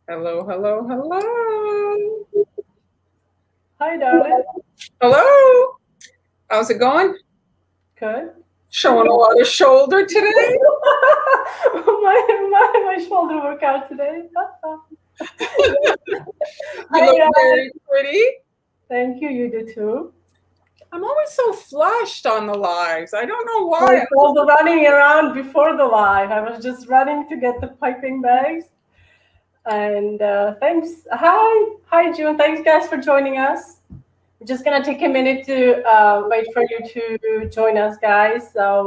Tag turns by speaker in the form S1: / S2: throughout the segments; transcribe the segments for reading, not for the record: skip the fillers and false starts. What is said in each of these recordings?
S1: Hello, hello, hello.
S2: Hi, darling.
S1: Hello. How's it going?
S2: Good.
S1: Showing a lot of shoulder today.
S2: my shoulder workout today.
S1: You
S2: Hi,
S1: look
S2: guys.
S1: very pretty.
S2: Thank you. You do too.
S1: I'm always so flushed on the lives. I don't know
S2: Oh,
S1: why.
S2: it's all the running around before the live. I was just running to get the piping bags. And thanks. Hi, June. Thanks, guys, for joining us. We're just gonna take a minute to wait for you to join us, guys. So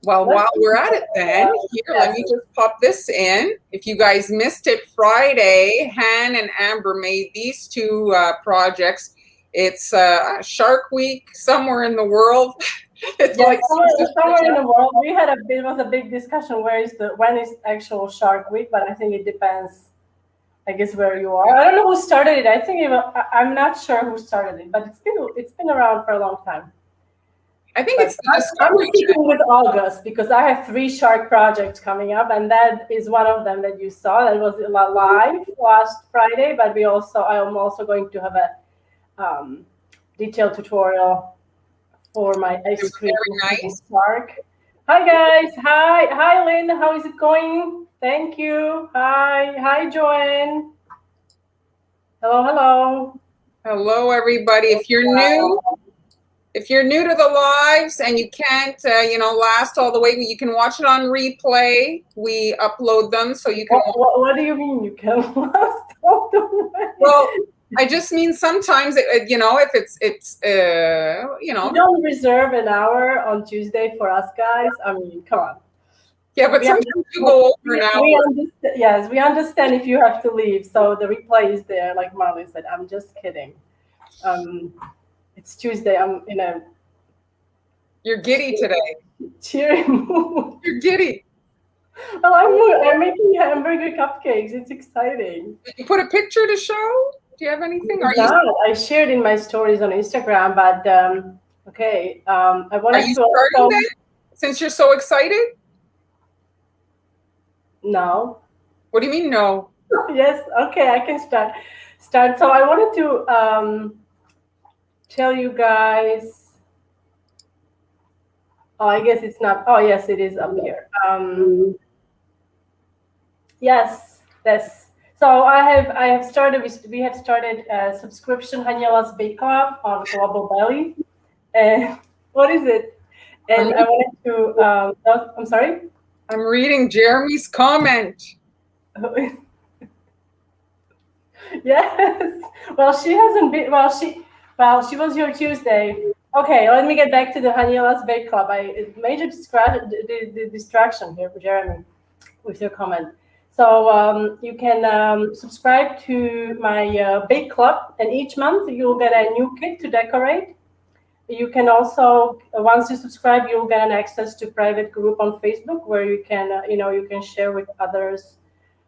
S1: Well,
S2: let's.
S1: while we're at it then, here, let
S2: Yes.
S1: me just pop this in. If you guys missed it Friday, Han and Amber made these two projects. It's Shark Week somewhere in the world. It's
S2: Yes,
S1: like
S2: somewhere in the world, we had it was a big discussion when is actual Shark Week, but I think it depends, I guess, where you are. I don't know who started it. I think I'm not sure who started it, but it's been around for a long time.
S1: I think
S2: But
S1: it's the
S2: I'm
S1: Discovery
S2: sticking
S1: Channel.
S2: with August because I have 3 shark projects coming up, and that is one of them that you saw. That was live last Friday, but I am also going to have a detailed tutorial for my
S1: It
S2: ice
S1: was
S2: cream
S1: very nice.
S2: shark. Hi guys, hi Lynn, how is it going? Thank you. Hi Joanne. Hello.
S1: Hello, everybody. If you're new to the lives and you can't, last all the way, you can watch it on replay. We upload them so you can.
S2: What do you mean you can last all the way?
S1: Well, I just mean sometimes, if
S2: You don't reserve an hour on Tuesday for us guys. I mean, come on.
S1: yeah, but sometimes you go over an hour.
S2: Yes, we understand if you have to leave. So the replay is there, like Marlyn said. I'm just kidding. It's Tuesday. I'm in a
S1: You're giddy today.
S2: cheery mood.
S1: You're giddy.
S2: Well, I'm making hamburger cupcakes. It's exciting.
S1: Did you put a picture to show? Do you have anything?
S2: No, I shared in my stories on Instagram, but okay. I
S1: Are
S2: wanted
S1: you
S2: to
S1: starting
S2: also.
S1: then? Since you're so excited?
S2: No.
S1: What do you mean no?
S2: Yes. Okay, I can start. So I wanted to tell you guys. Oh, I guess it's not. Oh, yes, it is up here. Yes. So I have started. We have started a subscription Haniela's Bake Club on Global Belly. And what is it? And I wanted to. I'm sorry.
S1: I'm reading Jeremy's comment.
S2: Yes. Well, she hasn't been. She was here Tuesday. Okay, let me get back to the Haniela's Bake Club. Major the distraction here for Jeremy with your comment. So you can subscribe to my bake club, and each month you'll get a new kit to decorate. You can also, once you subscribe, you'll get an access to private group on Facebook where you can, you can share with others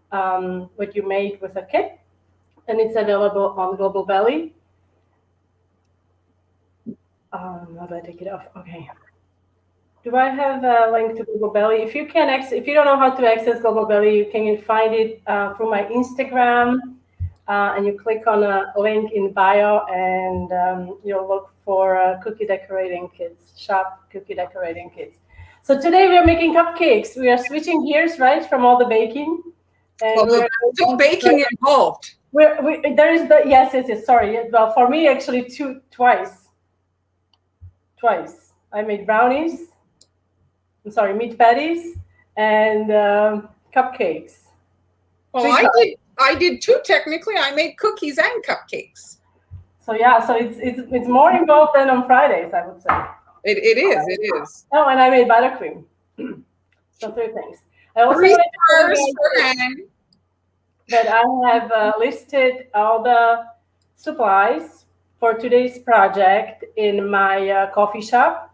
S2: what you made with a kit, and it's available on Global Belly. How do I take it off? Okay. Do I have a link to Global Belly? If you don't know how to access Global Belly, you can find it through my Instagram, and you click on a link in bio, and you'll look for cookie decorating kits. Shop cookie decorating kits. So today we are making cupcakes. We are switching gears, right, from all the baking.
S1: And there's still baking involved.
S2: There is yes. Sorry. Well, for me, actually, twice. I made brownies. I'm sorry, meat patties and cupcakes.
S1: Well, I did too. Technically, I made cookies and cupcakes.
S2: So yeah, so it's more involved than on Fridays, I would say.
S1: It is.
S2: Oh, and I made buttercream. So 3 things. I also
S1: 3 stars for Anne.
S2: That I have listed all the supplies for today's project in my coffee shop,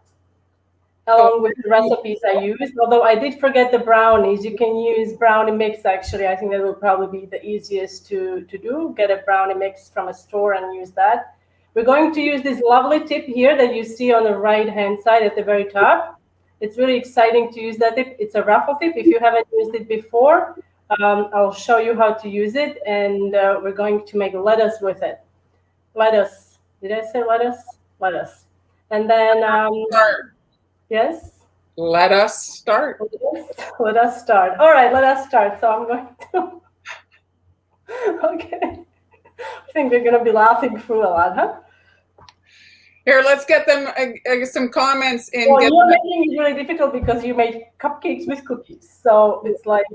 S2: along with the recipes I used. Although I did forget the brownies. You can use brownie mix, actually. I think that will probably be the easiest to do. Get a brownie mix from a store and use that. We're going to use this lovely tip here that you see on the right-hand side at the very top. It's really exciting to use that tip. It's a raffle tip. If you haven't used it before, I'll show you how to use it, and we're going to make lettuce with it. Lettuce. Did I say lettuce? Lettuce. And then, yes?
S1: Let us start.
S2: Let us start. All right, let us start. So I'm going to. Okay. I think we're going to be laughing through a lot, huh?
S1: Here, let's get them some comments.
S2: Well, you're making it really difficult because you made cupcakes with cookies. So it's like.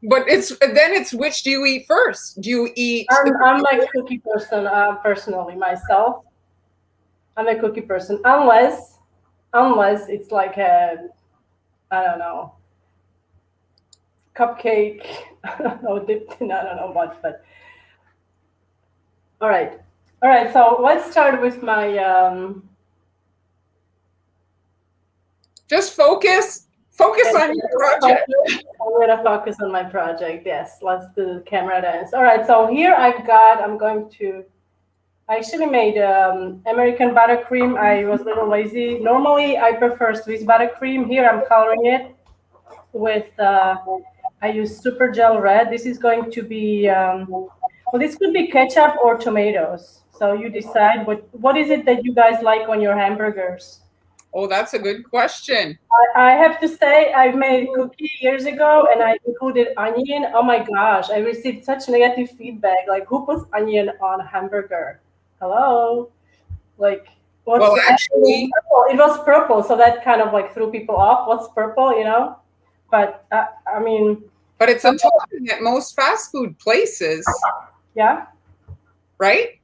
S1: But it's which do you eat first? Do you eat?
S2: I'm a cookie person personally myself. I'm a cookie person unless it's like a, I don't know, cupcake or dipped in I don't know what, but all right. So let's start with my.
S1: Just focus on your project.
S2: I'm gonna focus on my project. Yes, let's do the camera dance. All right. So here I'm going to. I actually made American buttercream. I was a little lazy. Normally, I prefer Swiss buttercream. Here, I'm coloring it with, I use Super Gel Red. This is going to be, well, this could be ketchup or tomatoes. So you decide what is it that you guys like on your hamburgers?
S1: Oh, that's a good question.
S2: I have to say, I made a cookie years ago and I included onion. Oh my gosh, I received such negative feedback. Like, who puts onion on a hamburger? Hello? Like,
S1: well, actually,
S2: it was purple, so that kind of like threw people off. What's purple, you know? But I mean.
S1: But it's a topping at most fast food places.
S2: Yeah.
S1: Right?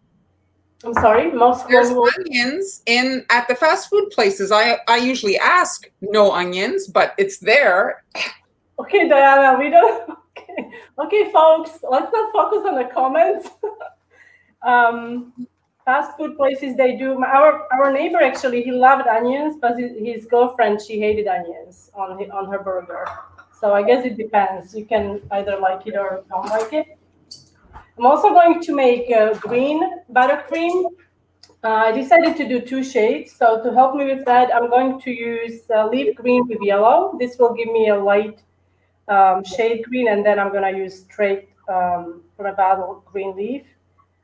S2: I'm sorry,
S1: there's onions at the fast food places. I usually ask no onions, but it's there.
S2: Okay, Diana, we don't. Okay, folks, let's not focus on the comments. Fast food places, they do. Our neighbor actually, he loved onions, but his girlfriend, she hated onions on her burger. So I guess it depends. You can either like it or don't like it. I'm also going to make green buttercream. I decided to do 2 shades. So to help me with that, I'm going to use leaf green with yellow. This will give me a light shade green, and then I'm going to use straight from a bottle green leaf.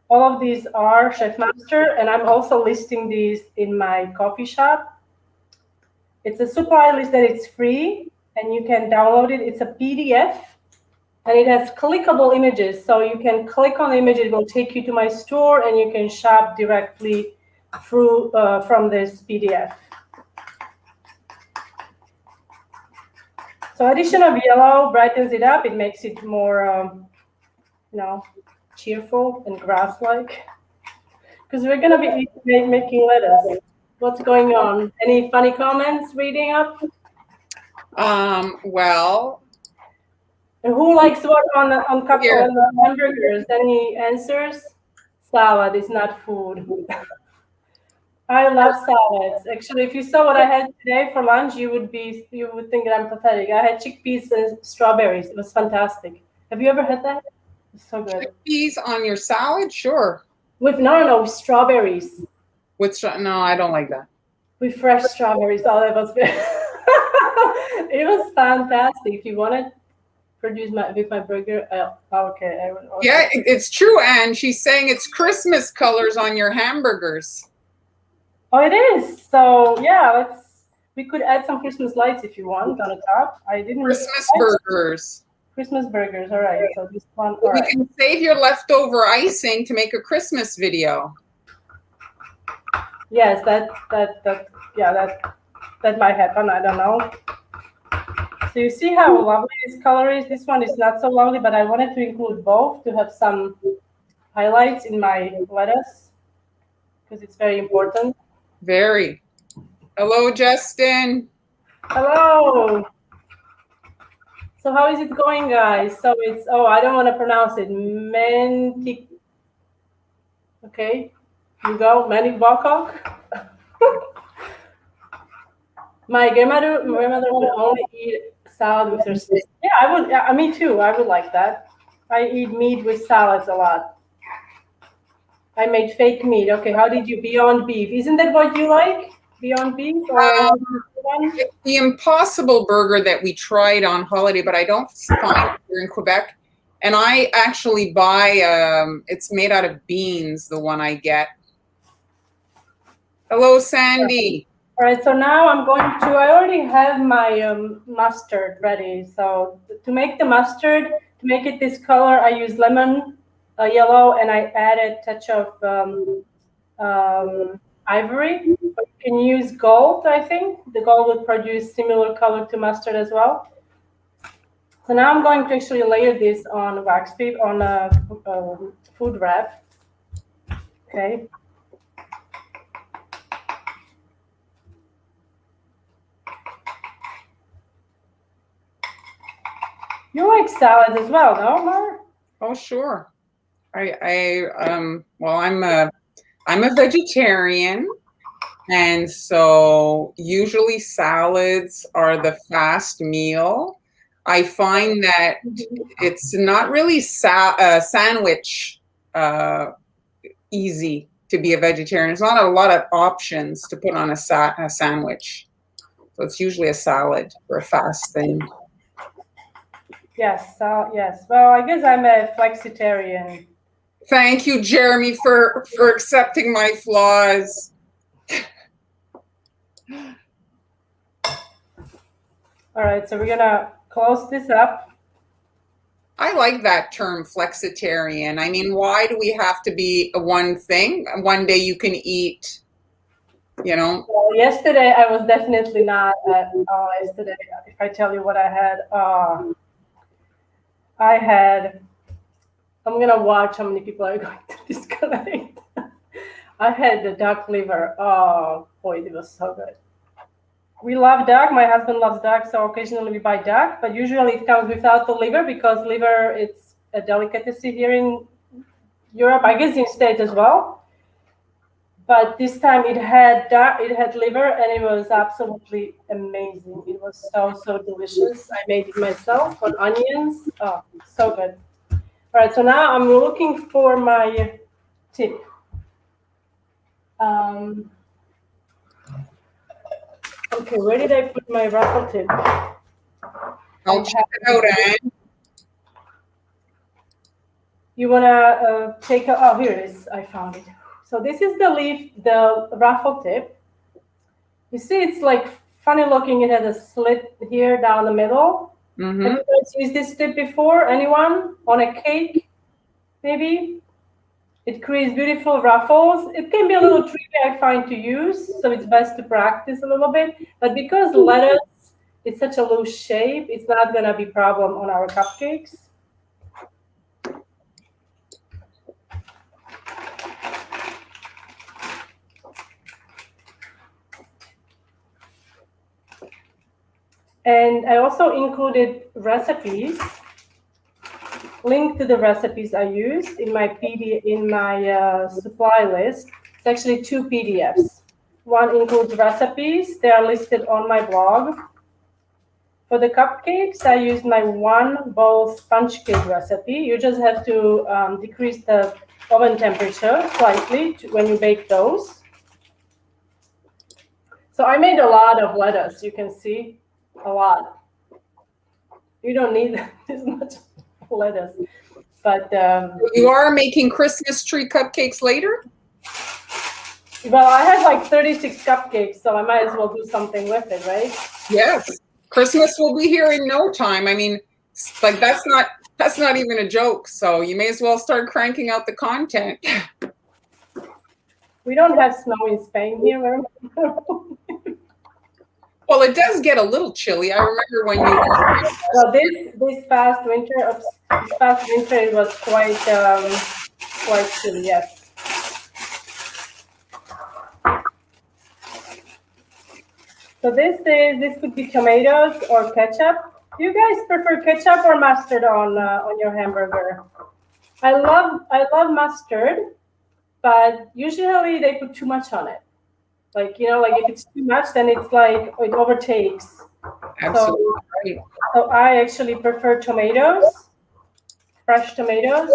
S2: All of these are Chef Master, and I'm also listing these in my coffee shop. It's a supply list that it's free, and you can download it. It's a PDF, and it has clickable images. So you can click on the image, it will take you to my store, and you can shop directly through from this PDF. So addition of yellow brightens it up. It makes it more, cheerful and grass-like. Because we're going to be making lettuce. What's going on? Any funny comments reading up?
S1: Well.
S2: And who likes what on hamburgers? Any answers? Salad is not food. I love salads. Actually, if you saw what I had today for lunch, you would think that I'm pathetic. I had chickpeas and strawberries. It was fantastic. Have you ever had that? It's so good.
S1: Chickpeas on your salad? Sure.
S2: With no strawberries.
S1: No, I don't like that.
S2: With fresh strawberries. Oh, that was good. It was fantastic. If you want to produce with my burger, okay.
S1: Yeah, it's true, Anne. She's saying it's Christmas colors on your hamburgers.
S2: Oh, it is. So yeah, we could add some Christmas lights if you want on the top. I didn't.
S1: Christmas burgers.
S2: Christmas burgers. All right. So this one.
S1: We can save your leftover icing to make a Christmas video.
S2: Yes, that might happen. I don't know. So you see how lovely this color is. This one is not so lovely, but I wanted to include both to have some highlights in my lettuce because it's very important.
S1: Very. Hello, Justin.
S2: Hello. So how is it going, guys? So it's, I don't want to pronounce it. Mentik. Okay, you go. Mentik Bakok. My grandmother would only eat salad with her steak. Yeah, I would. Me too. I would like that. I eat meat with salads a lot. I made fake meat. Okay, how did you Beyond Beef? Isn't that what you like? Beyond Beef or one?
S1: The Impossible Burger that we tried on holiday, but I don't find it here in Quebec. And I actually buy, it's made out of beans, the one I get. Hello, Sandy.
S2: All right, so now I'm going to, I already have my mustard ready. So to make the mustard, to make it this color, I use lemon yellow, and I add a touch of ivory. But you can use gold, I think. The gold would produce similar color to mustard as well. So now I'm going to actually layer this on wax paper, on a food wrap. Okay. You like salads as well, no, Mar?
S1: Oh, sure. Well, I'm a vegetarian, and so usually salads are the fast meal. I find that it's not really sandwich easy to be a vegetarian. There's not a lot of options to put on a sandwich, so it's usually a salad for a fast thing.
S2: Yes, yes. Well, I guess I'm a flexitarian.
S1: Thank you, Jeremy, for accepting my flaws.
S2: All right, so we're gonna close this up.
S1: I like that term, flexitarian. I mean, why do we have to be a one thing? One day you can eat, you know.
S2: Well, yesterday I was definitely not. Yesterday, if I tell you what I had, I'm gonna watch how many people are going to disconnect. I had the duck liver. Oh boy, it was so good. We love duck. My husband loves duck, so occasionally we buy duck, but usually it comes without the liver because liver, it's a delicacy here in Europe, I guess in States as well. But this time it had duck, it had liver, and it was absolutely amazing. It was so delicious. I made it myself on onions. Oh, so good. All right, so now I'm looking for my tip. Okay, where did I put my raffle tip?
S1: I'll check it out, Anne.
S2: You wanna take a, oh, here it is. I found it. So this is the raffle tip. You see, it's like funny looking. It has a slit here down the middle.
S1: Mm-hmm.
S2: Have you guys used this tip before? Anyone? On a cake, maybe? It creates beautiful ruffles. It can be a little tricky, I find, to use, so it's best to practice a little bit. But because lettuce is such a loose shape, it's not going to be a problem on our cupcakes. And I also included recipes. Link to the recipes I used in my supply list. It's actually 2 PDFs. One includes recipes. They are listed on my blog. For the cupcakes, I used my 1 bowl sponge cake recipe. You just have to decrease the oven temperature slightly when you bake those. So I made a lot of lettuce. You can see a lot. You don't need this much lettuce, but
S1: you are making Christmas tree cupcakes later?
S2: Well, I had like 36 cupcakes, so I might as well do something with it, right?
S1: Yes, Christmas will be here in no time. I mean, like that's not even a joke, so you may as well start cranking out the content.
S2: We don't have snow in Spain here.
S1: Well, it does get a little chilly. I remember when you.
S2: Well, this past winter it was quite chilly. Yes. So this could be tomatoes or ketchup. Do you guys prefer ketchup or mustard on your hamburger? I love mustard, but usually they put too much on it. Like, you know, like if it's too much, then it's like it overtakes.
S1: Absolutely.
S2: So I actually prefer tomatoes, fresh tomatoes,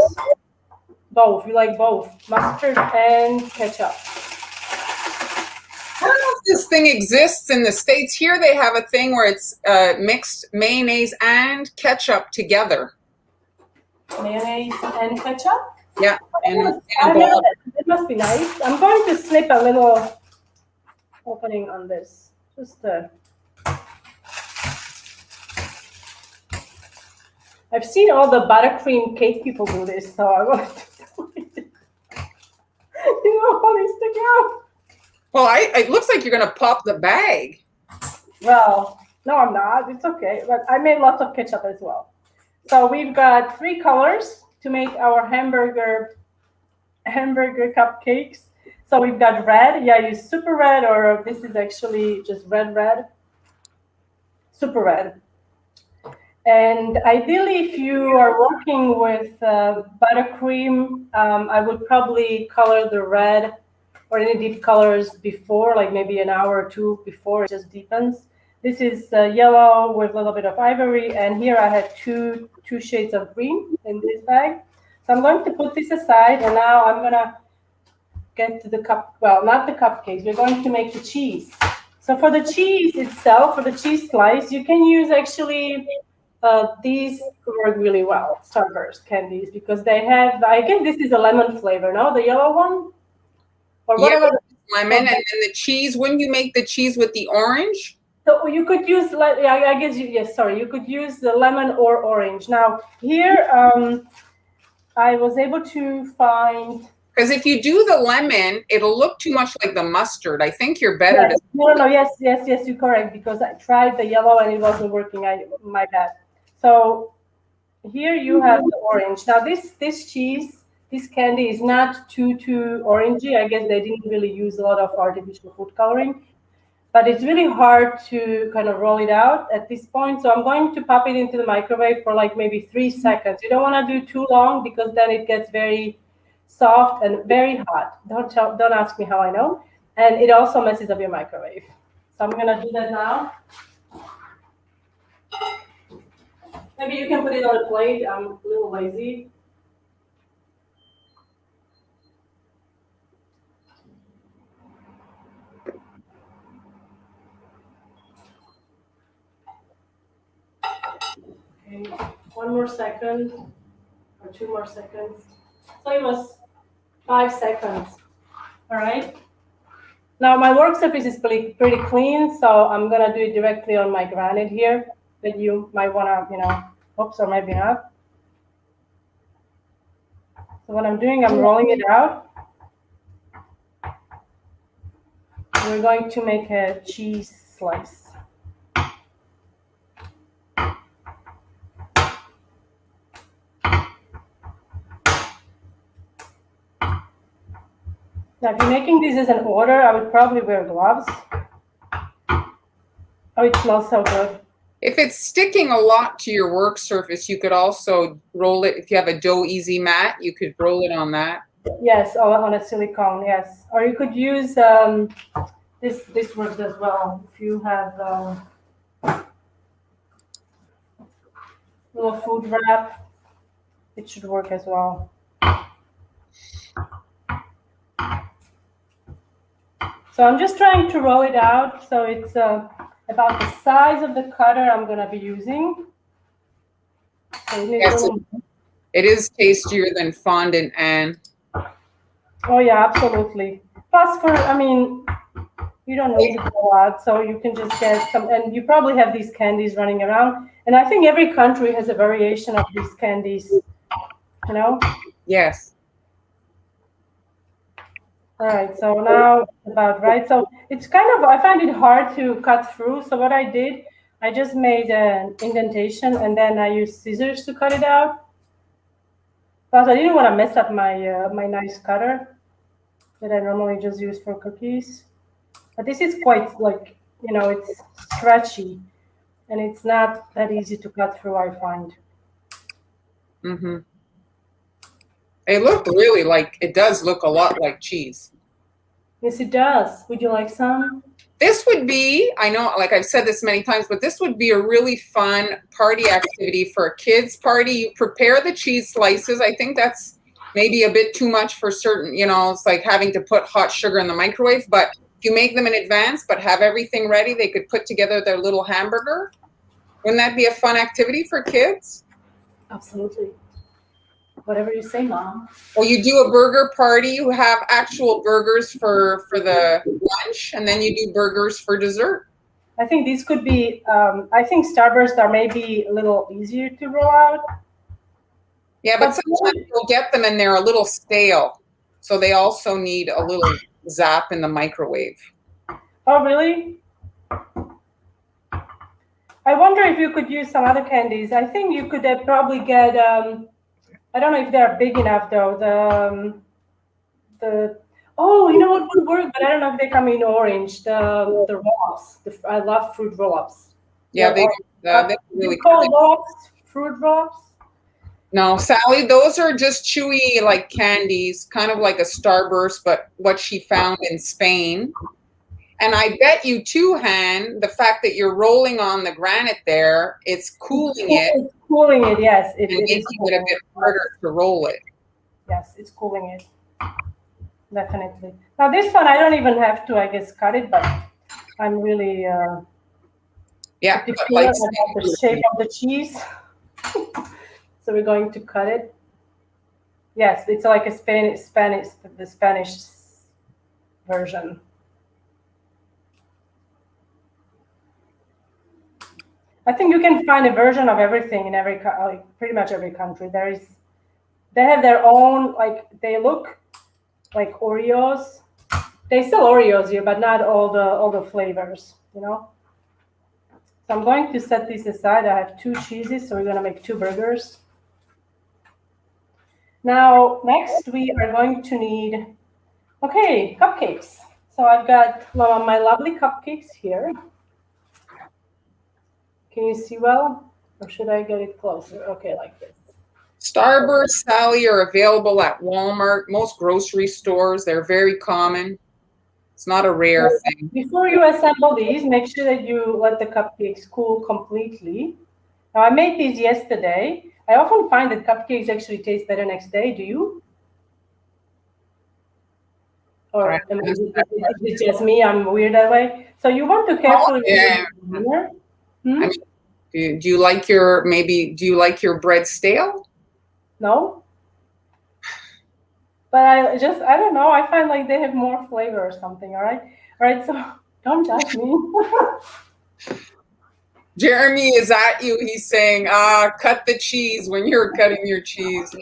S2: both. We like both, mustard and ketchup.
S1: I don't know if this thing exists in the States. Here they have a thing where it's mixed mayonnaise and ketchup together.
S2: Mayonnaise and ketchup?
S1: Yeah.
S2: It must be nice. I'm going to snip a little opening on this. Just I've seen all the buttercream cake people do this, so I want to do it. You know how they stick out.
S1: Well, it looks like you're going to pop the bag.
S2: Well, no, I'm not. It's okay. But I made lots of ketchup as well. So we've got 3 colors to make our hamburger cupcakes. So we've got red. Yeah, use super red, or this is actually just red. Super red. And ideally, if you are working with buttercream, I would probably color the red or any deep colors before, like maybe an hour or 2 before. It just deepens. This is yellow with a little bit of ivory, and here I have two shades of green in this bag. So I'm going to put this aside, and now I'm gonna get to the not the cupcakes. We're going to make the cheese. So for the cheese itself, for the cheese slice, you can use actually these work really well, Starburst candies, because they have, I guess this is a lemon flavor, no? The yellow one? Or
S1: yeah, lemon, and then the cheese. Wouldn't you make the cheese with the orange?
S2: So you could use, I guess, you could use the lemon or orange. Now here, I was able to find...
S1: Because if you do the lemon, it'll look too much like the mustard. I think you're better to...
S2: No, yes, you're correct, because I tried the yellow and it wasn't working. My bad. So here you have the orange. Now this cheese, this candy is not too orangey. I guess they didn't really use a lot of artificial food coloring, but it's really hard to kind of roll it out at this point. So I'm going to pop it into the microwave for like maybe 3 seconds. You don't want to do too long, because then it gets very soft and very hot. Don't ask me how I know. And it also messes up your microwave. So I'm gonna do that now. Maybe you can put it on a plate. I'm a little lazy. Okay, 1 more second or 2 more seconds. So it was 5 seconds. All right. Now my work surface is pretty clean, so I'm gonna do it directly on my granite here. That you might wanna, oops, or maybe not. So what I'm doing, I'm rolling it out. We're going to make a cheese slice. Now, if you're making this as an order, I would probably wear gloves. Oh, it smells so good.
S1: If it's sticking a lot to your work surface, you could also roll it. If you have a dough easy mat, you could roll it on that.
S2: Yes, on a silicone, yes. Or you could use, this works as well. If you have little food wrap, it should work as well. So I'm just trying to roll it out so it's about the size of the cutter I'm going to be using. So
S1: yes, it is tastier than fondant, Anne.
S2: Oh yeah, absolutely. Plus, you don't need a lot, so you can just get some, and you probably have these candies running around. And I think every country has a variation of these candies,
S1: Yes.
S2: All right, so now about right. So it's I find it hard to cut through. So what I did, I just made an indentation, and then I used scissors to cut it out. Because I didn't want to mess up my my nice cutter that I normally just use for cookies. But this is quite it's stretchy, and it's not that easy to cut through, I find.
S1: Mm-hmm. It looked really it does look a lot like cheese.
S2: Yes, it does. Would you like some?
S1: This would be, I know, like I've said this many times, but this would be a really fun party activity for a kids' party. You prepare the cheese slices. I think that's maybe a bit too much for certain, it's like having to put hot sugar in the microwave. But If you make them in advance, but have everything ready, they could put together their little hamburger. Wouldn't that be a fun activity for kids?
S2: Absolutely. Whatever you say, Mom.
S1: Or you do a burger party, you have actual burgers for the lunch, and then you do burgers for dessert.
S2: I think these could be, I think Starburst are maybe a little easier to roll out.
S1: Yeah, but sometimes you'll get them and they're a little stale. So they also need a little zap in the microwave.
S2: Oh, really? I wonder if you could use some other candies. I think you could probably get, I don't know if they're big enough though. Oh, you know what would work, but I don't know if they come in orange. The roll-ups. I love fruit roll-ups.
S1: Yeah, they really
S2: you call roll-ups fruit roll-ups?
S1: No, Sally, those are just chewy like candies, kind of like a Starburst, but what she found in Spain. And I bet you too, Han, the fact that you're rolling on the granite there, it's cooling it.
S2: It's cooling it, yes. It
S1: making it a bit harder to roll it.
S2: Yes, it's cooling it. Definitely. Now this one, I don't even have to, I guess, cut it, but I'm really
S1: yeah,
S2: particular about the shape of the cheese. So we're going to cut it. Yes, it's like the Spanish version. I think you can find a version of everything in every, like pretty much every country. They have their own, like they look like Oreos. They sell Oreos here, but not all the flavors, you know. So I'm going to set these aside. I have 2 cheeses, so we're going to make 2 burgers. Now, next we are going to need, okay, cupcakes. So I've got my lovely cupcakes here. Can you see well? Or should I get it closer? Okay, like this.
S1: Starburst, Sally, are available at Walmart, most grocery stores. They're very common. It's not a rare thing.
S2: Before you assemble these, make sure that you let the cupcakes cool completely. Now, I made these yesterday. I often find that cupcakes actually taste better next day. Do you? Or is it just me? I'm weird that way. So you want to carefully.
S1: Yeah. I mean, do you like your bread stale?
S2: No. But I don't know. I find like they have more flavor or something. All right. So don't judge me.
S1: Jeremy is at you. He's saying, cut the cheese when you're cutting your cheese. Do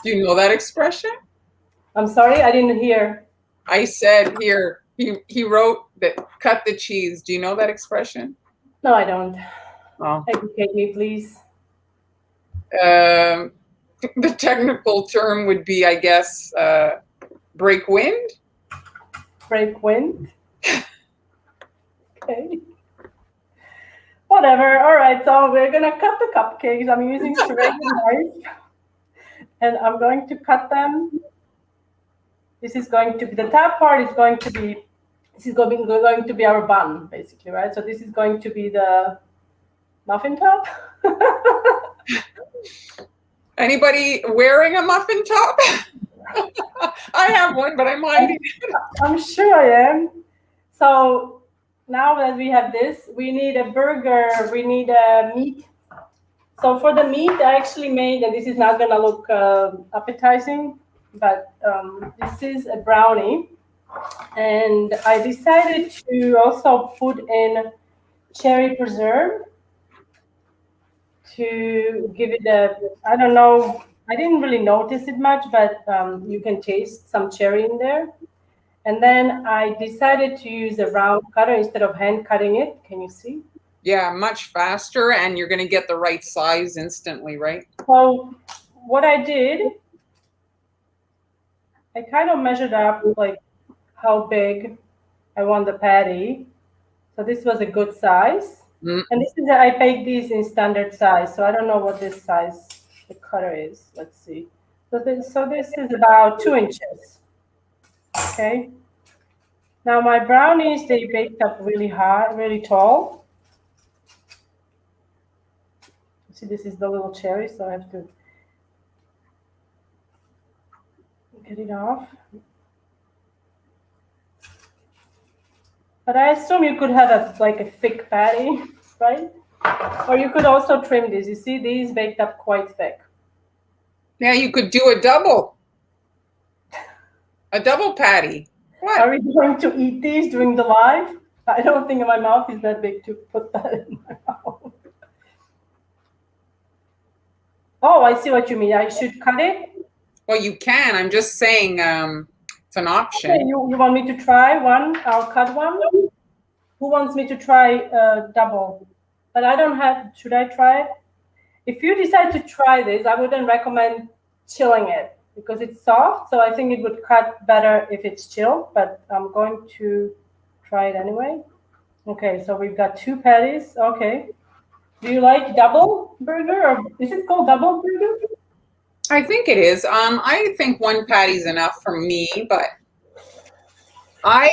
S1: you know that expression?
S2: I'm sorry, I didn't hear.
S1: I said here, he wrote that cut the cheese. Do you know that expression?
S2: No, I don't.
S1: Oh.
S2: Educate me, please.
S1: The technical term would be, I guess, break wind.
S2: Break wind. Okay. Whatever. All right. So we're gonna cut the cupcakes. I'm using serrated knife, and I'm going to cut them. This is going to be the top part. Is going to be. This is going to be our bun, basically, right? So this is going to be the muffin top.
S1: Anybody wearing a muffin top? I have one, but I'm hiding it.
S2: I'm sure I am. So now that we have this, we need a burger. We need a meat. So for the meat, I actually made, and this is not going to look appetizing, but this is a brownie. And I decided to also put in cherry preserve to give it a, I don't know, I didn't really notice it much, but you can taste some cherry in there. And then I decided to use a round cutter instead of hand cutting it. Can you see?
S1: Yeah, much faster, and you're going to get the right size instantly, right?
S2: So what I did, I kind of measured up like how big I want the patty. So this was a good size. Mm. And this is, I baked these in standard size. So I don't know what this size the cutter is. Let's see. So this is about 2 inches. Okay. Now my brownies, they baked up really high, really tall. See, this is the little cherry, so I have to get it off. But I assume you could have a thick patty, right? Or you could also trim these. You see, these baked up quite thick.
S1: Yeah, you could do a double patty. What?
S2: Are we going to eat these during the live? I don't think my mouth is that big to put that in my mouth. Oh, I see what you mean. I should cut it?
S1: Well, you can. I'm just saying it's an option.
S2: Okay, you want me to try one? I'll cut one. Who wants me to try double? But I don't have, should I try it? If you decide to try this, I wouldn't recommend chilling it because it's soft. So I think it would cut better if it's chilled, but I'm going to try it anyway. Okay, so we've got 2 patties. Okay. Do you like double burger, or is it called double burger?
S1: I think it is. I think 1 patty's enough for me, but I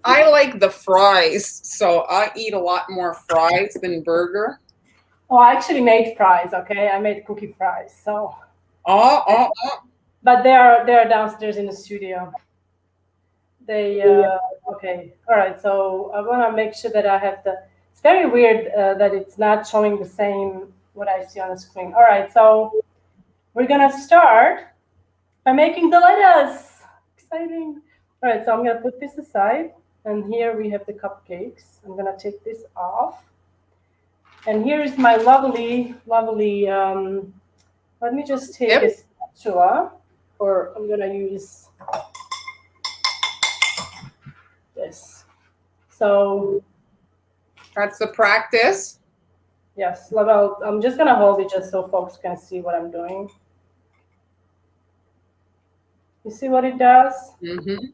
S1: like the fries, so I eat a lot more fries than burger.
S2: Oh, I actually made fries. Okay, I made cookie fries. So.
S1: Oh.
S2: But they are downstairs in the studio. They okay. All right. So I want to make sure that I have the. It's very weird that it's not showing the same what I see on the screen. All right. So we're gonna start by making the lettuce. Exciting. All right. So I'm gonna put this aside, and here we have the cupcakes. I'm gonna take this off, and here is my lovely. Let me just take a spatula, or I'm gonna use this. So
S1: That's the practice.
S2: yes, well, I'm just gonna hold it just so folks can see what I'm doing. You see what it does?
S1: Mm-hmm.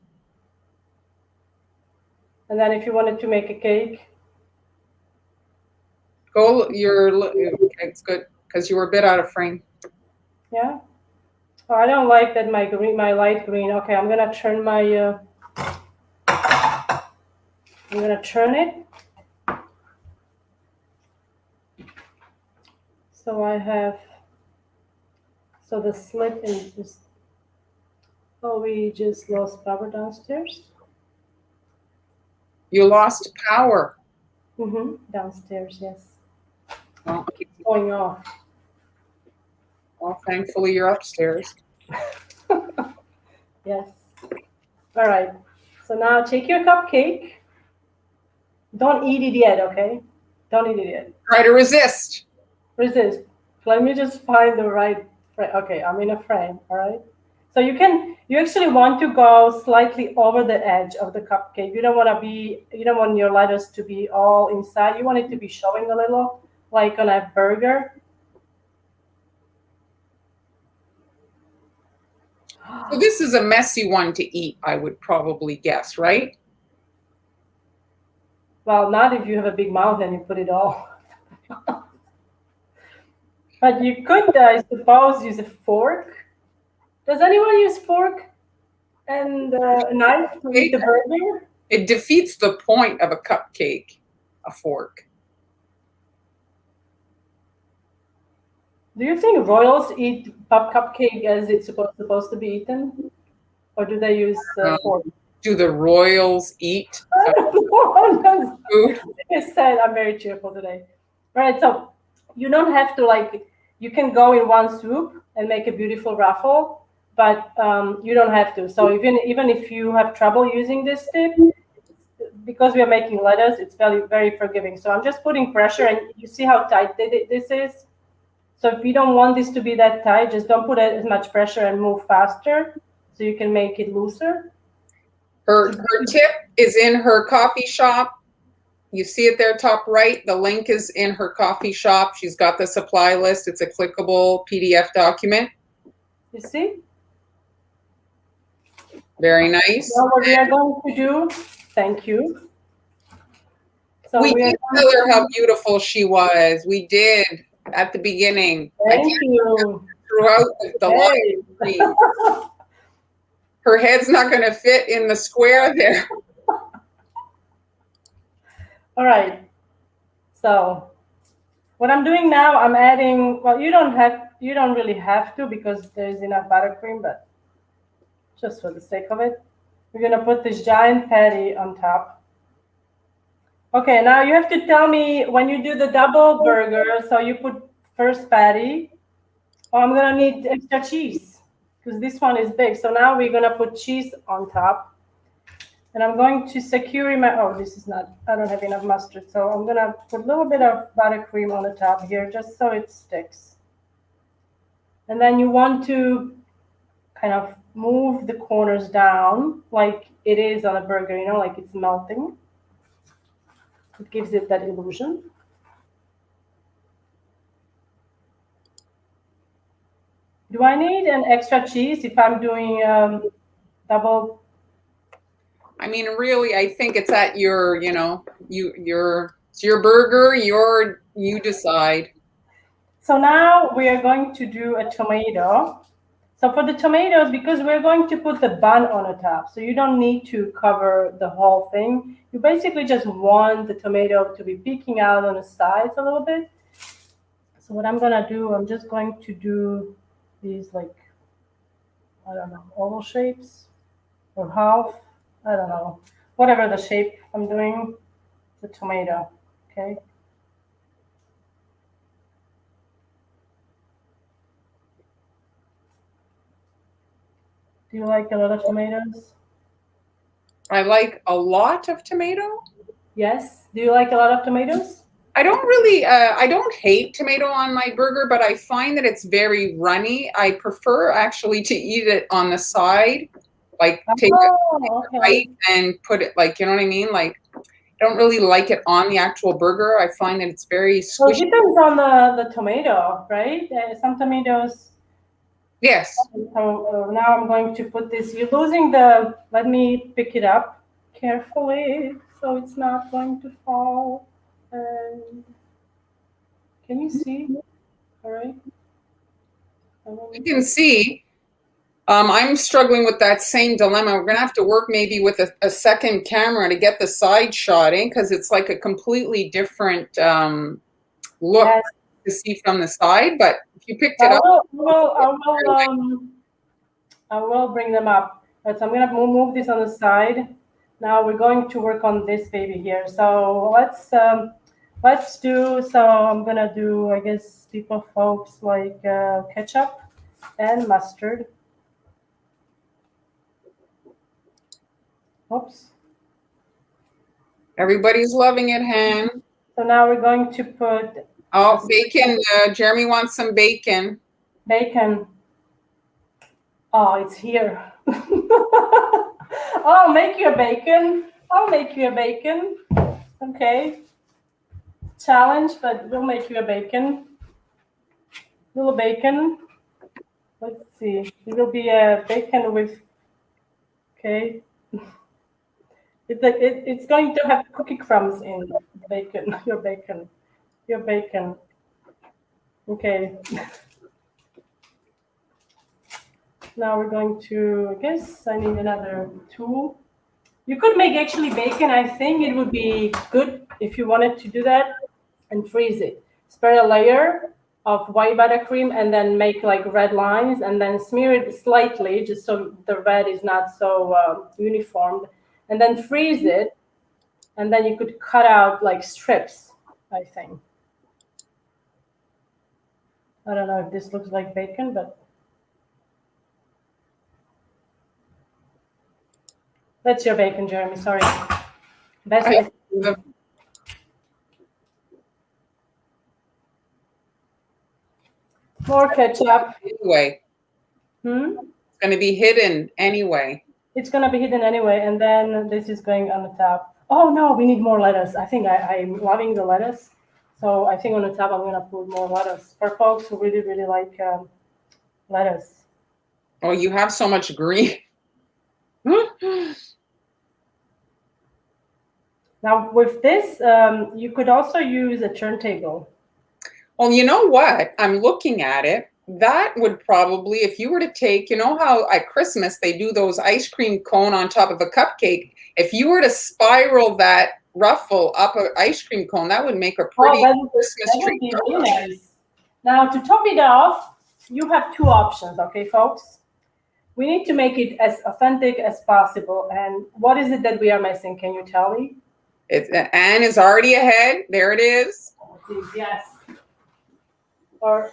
S2: And then if you wanted to make a cake,
S1: it's good because you were a bit out of frame.
S2: yeah. Oh, I don't like that my light green. Okay, I'm gonna turn my. I'm gonna turn it. So I have. So the slit is just. Oh, we just lost power downstairs.
S1: You lost power.
S2: Mm-hmm. Downstairs, yes.
S1: Oh,
S2: It's going off.
S1: Well, thankfully you're upstairs.
S2: Yes. All right. So now take your cupcake. Don't eat it yet, okay? Don't eat it yet.
S1: Try to resist.
S2: Resist. Let me just find the right frame. Okay, I'm in a frame, all right? So you actually want to go slightly over the edge of the cupcake. You don't want your lettuce to be all inside. You want it to be showing a little, like on a burger.
S1: So this is a messy one to eat, I would probably guess, right?
S2: Well, not if you have a big mouth and you put it all. But you could, I suppose, use a fork. Does anyone use fork and a knife to eat the burger?
S1: It defeats the point of a cupcake, a fork.
S2: Do you think royals eat cupcake as it's supposed to be eaten? Or do they use fork?
S1: Do the royals eat
S2: food? I said I'm very cheerful today. All right, so you don't have to you can go in one swoop and make a beautiful ruffle, but you don't have to. So even if you have trouble using this tip, because we are making lettuce, it's very, very forgiving. So I'm just putting pressure, and you see how tight this is? So if you don't want this to be that tight, just don't put as much pressure and move faster so you can make it looser.
S1: Her tip is in her coffee shop. You see it there, top right. The link is in her coffee shop. She's got the supply list. It's a clickable PDF document.
S2: You see?
S1: Very nice.
S2: Now what we are going to do, thank you. So
S1: we did tell her how beautiful she was. We did at the beginning.
S2: Thank you.
S1: Throughout the live stream. Her head's not going to fit in the square there.
S2: All right. So what I'm doing now, I'm adding, well, you don't really have to because there's enough buttercream, but just for the sake of it, we're going to put this giant patty on top. Okay, now you have to tell me when you do the double burger, so you put first patty. Oh, I'm gonna need extra cheese because this one is big. So now we're gonna put cheese on top. And I'm going to secure my, oh, this is not, I don't have enough mustard. So I'm gonna put a little bit of buttercream on the top here just so it sticks. And then you want to kind of move the corners down like it is on a burger, you know, like it's melting. It gives it that illusion. Do I need an extra cheese if I'm doing double?
S1: I mean, really, I think it's at your, it's your burger, you decide.
S2: So now we are going to do a tomato. So for the tomatoes, because we're going to put the bun on the top, so you don't need to cover the whole thing. You basically just want the tomato to be peeking out on the sides a little bit. So what I'm gonna do, I'm just going to do these like, I don't know, oval shapes or half, I don't know, whatever the shape I'm doing, the tomato, okay? Do you like a lot of tomatoes?
S1: I like a lot of tomato.
S2: Yes. Do you like a lot of tomatoes?
S1: I don't really, I don't hate tomato on my burger, but I find that it's very runny. I prefer actually to eat it on the side, like take a
S2: Oh, okay.
S1: bite and put it, like, you know what I mean? Like, I don't really like it on the actual burger. I find that it's very
S2: Well, it
S1: squishy.
S2: depends on the tomato, right? Some tomatoes.
S1: Yes.
S2: So now I'm going to put this. You're losing the. Let me pick it up carefully so it's not going to fall. And can you see? All right.
S1: You can see. I'm struggling with that same dilemma. We're gonna have to work maybe with a second camera to get the side shotting because it's like a completely different look
S2: Yes.
S1: to see from the side. But if you picked
S2: I
S1: it up,
S2: will. I will bring them up. But I'm gonna move this on the side. Now we're going to work on this baby here. So let's do. So I'm gonna do. I guess people folks like ketchup and mustard. Oops.
S1: everybody's loving it, Han.
S2: So now we're going to put
S1: Oh, bacon. Jeremy wants some bacon.
S2: bacon. Oh, it's here. I'll make you a bacon. I'll make you a bacon. Okay. Challenge, but we'll make you a bacon. Little bacon. Let's see. It will be a bacon with. Okay. It's going to have cookie crumbs in bacon. Your bacon. Your bacon. Okay. Now we're going to. I guess I need another tool. You could make actually bacon. I think it would be good if you wanted to do that and freeze it. Spread a layer of white buttercream and then make like red lines and then smear it slightly just so the red is not so uniform. And then freeze it. And then you could cut out like strips, I think. I don't know if this looks like bacon, but that's your bacon, Jeremy. Sorry. Best. More ketchup.
S1: Anyway. It's going to be hidden anyway.
S2: It's going to be hidden anyway. And then this is going on the top. Oh, no, we need more lettuce. I think I'm loving the lettuce. So I think on the top, I'm going to put more lettuce for folks who really, really like lettuce.
S1: Oh, you have so much green.
S2: Now, with this, you could also use a turntable.
S1: Well, you know what? I'm looking at it. That would probably, if you were to take, you know how at Christmas they do those ice cream cone on top of a cupcake. If you were to spiral that ruffle up an ice cream cone, that would make a pretty Christmas tree.
S2: That would be really nice. Now, to top it off, you have two options, okay, folks? We need to make it as authentic as possible. And what is it that we are missing? Can you tell me?
S1: Anne is already ahead. There it is.
S2: Yes. Or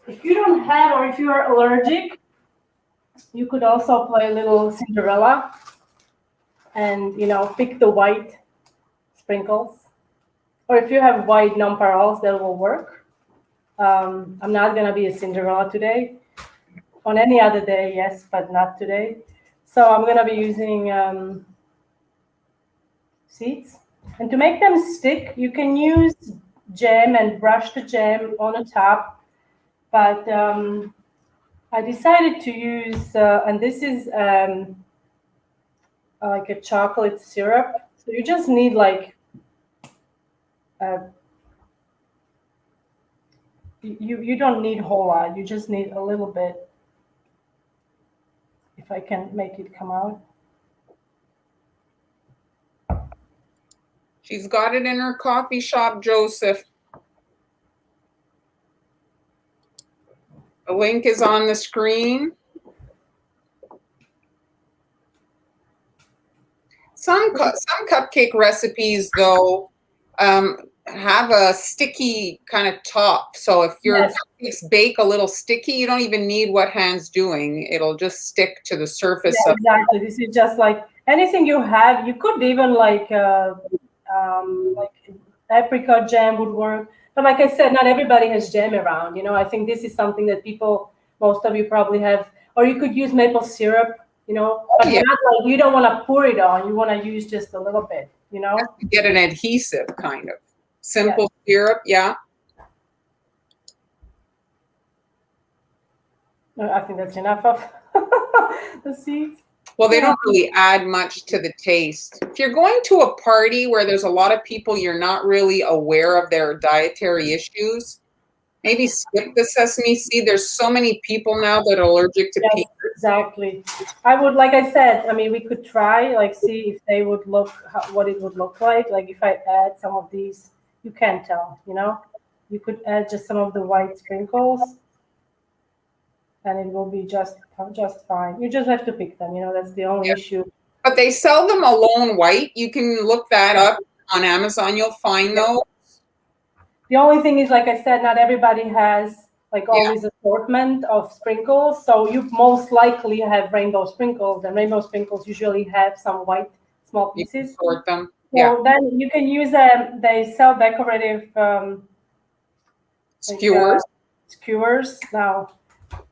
S2: if you don't have, or if you are allergic, you could also play a little Cinderella and, pick the white sprinkles. Or if you have white nonpareils, that will work. I'm not going to be a Cinderella today. On any other day, yes, but not today. So I'm going to be using seeds. And to make them stick, you can use jam and brush the jam on the top. But I decided to use, and this is like a chocolate syrup. So you just need like, you don't need a whole lot. You just need a little bit. If I can make it come out.
S1: She's got it in her coffee shop, Joseph. The link is on the screen. Some cupcake recipes, though, have a sticky kind of top. So if your cupcakes bake a little sticky, you don't even need what Han's doing. It'll just stick to the surface.
S2: Yeah, exactly. This is just like anything you have. You could even like apricot jam would work. But like I said, not everybody has jam around. I think this is something that most of you probably have. Or you could use maple syrup, but not like you don't want to pour it on. You want to use just a little bit,
S1: Get an adhesive kind of. Simple syrup, yeah.
S2: I think that's enough of the seeds.
S1: Well, they don't really add much to the taste. If you're going to a party where there's a lot of people you're not really aware of their dietary issues, maybe skip the sesame seed. There's so many people now that are allergic to peanuts.
S2: Exactly. I would, like I said, we could try, see if they would what it would look like. Like if I add some of these, you can't tell, You could add just some of the white sprinkles, and it will be just fine. You just have to pick them, that's the only issue.
S1: But they sell them alone white. You can look that up on Amazon. You'll find those.
S2: The only thing is, like I said, not everybody has all this assortment of sprinkles. So you most likely have rainbow sprinkles, and rainbow sprinkles usually have some white small pieces.
S1: You can sort them.
S2: So then you can use them. They sell decorative
S1: skewers.
S2: Skewers. Now,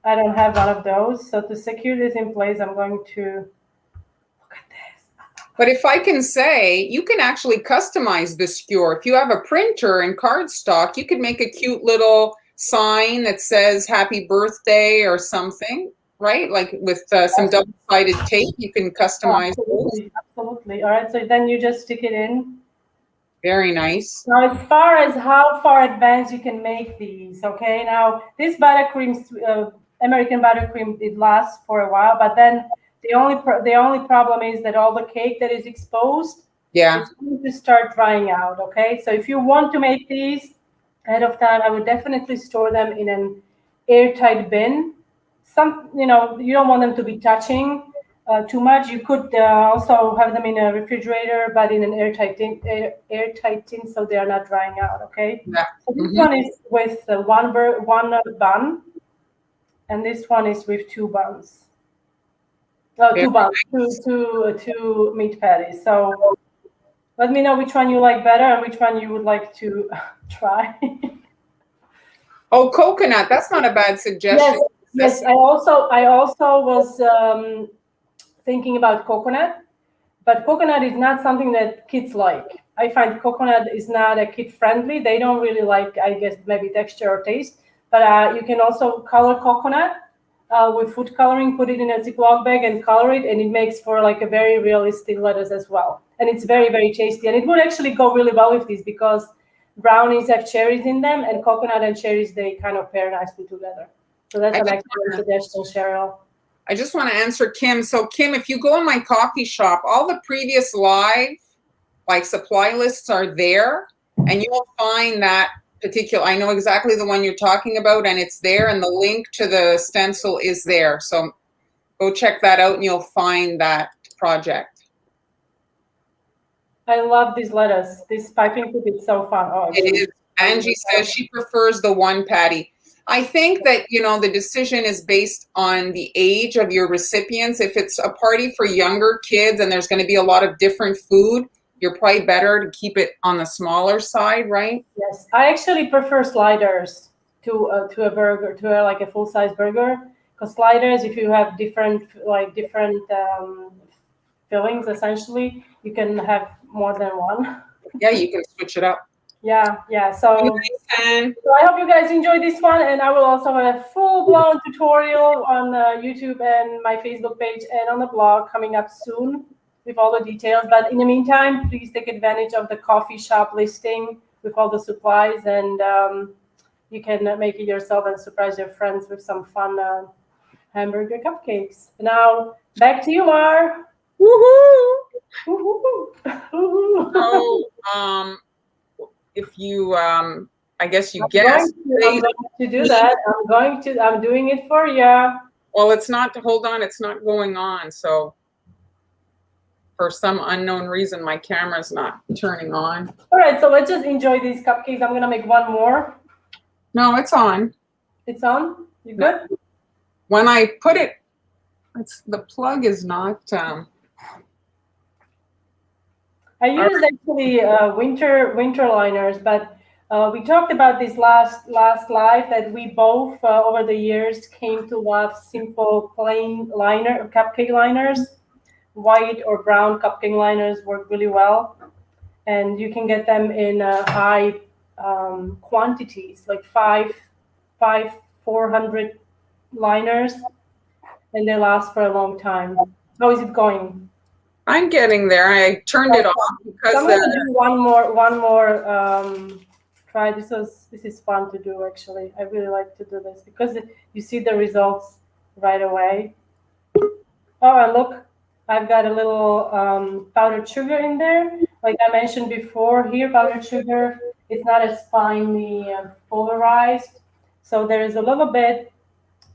S2: I don't have one of those. So to secure this in place, I'm going to look at this.
S1: But if I can say, you can actually customize the skewer. If you have a printer and cardstock, you could make a cute little sign that says happy birthday or something, right? Like with some double-sided tape, you can customize those.
S2: Absolutely. All right. So then you just stick it in.
S1: Very nice.
S2: Now, as far as how far advanced you can make these, okay? Now, this buttercream, American buttercream, it lasts for a while, but then the only problem is that all the cake that is exposed is going to start drying out, okay? So if you want to make these ahead of time, I would definitely store them in an airtight bin. You don't want them to be touching too much. You could also have them in a refrigerator, but in an airtight tin, so they are not drying out, okay?
S1: Yeah.
S2: So this one is with one bun, and this one is with two buns. Two buns, two meat patties. So let me know which one you like better and which one you would like to try.
S1: Oh, coconut. That's not a bad suggestion.
S2: Yes. I also was thinking about coconut, but coconut is not something that kids like. I find coconut is not a kid friendly. They don't really like, I guess, maybe texture or taste. But you can also color coconut with food coloring, put it in a Ziploc bag and color it, and it makes for like a very realistic lettuce as well. And it's very, very tasty. And it would actually go really well with these because brownies have cherries in them, and coconut and cherries, they kind of pair nicely together. So that's an excellent suggestion, Cheryl.
S1: I just want to answer Kim. So Kim, if you go in my coffee shop, all the previous live supply lists are there, and you'll find that particular, I know exactly the one you're talking about, and it's there, and the link to the stencil is there. So go check that out and you'll find that project.
S2: I love this lettuce. This piping cook is so fun. Oh,
S1: It is. Angie says she prefers the one patty. I think that, the decision is based on the age of your recipients. If it's a party for younger kids and there's going to be a lot of different food, you're probably better to keep it on the smaller side, right?
S2: Yes, I actually prefer sliders to a burger, to like a full size burger. Because sliders, if you have different fillings, essentially, you can have more than one.
S1: Yeah, you can switch it up.
S2: Yeah. So
S1: And
S2: I hope you guys enjoy this one, and I will also have a full-blown tutorial on YouTube and my Facebook page and on the blog coming up soon with all the details. But in the meantime, please take advantage of the coffee shop listing with all the supplies, and you can make it yourself and surprise your friends with some fun hamburger cupcakes. Now, back to you, Mar.
S1: woohoo!
S2: Woo-hoo. Woo-hoo.
S1: So, if you, I guess you guessed.
S2: I'm going to do that. I'm doing it for you.
S1: Well, it's not going on. So for some unknown reason, my camera's not turning on.
S2: All right, so let's just enjoy these cupcakes. I'm gonna make one more.
S1: No, it's on.
S2: It's on? You good?
S1: When I put it, the plug is not.
S2: I used actually winter liners, but we talked about this last live that we both over the years came to love simple plain cupcake liners. White or brown cupcake liners work really well, and you can get them in high quantities, like 400 liners, and they last for a long time. How is it going?
S1: I'm getting there. I turned it off because
S2: I'm gonna do one more try. This is fun to do, actually. I really like to do this because you see the results right away. Oh, and look, I've got a little powdered sugar in there. Like I mentioned before, here powdered sugar is not as finely polarized, so there is a little bit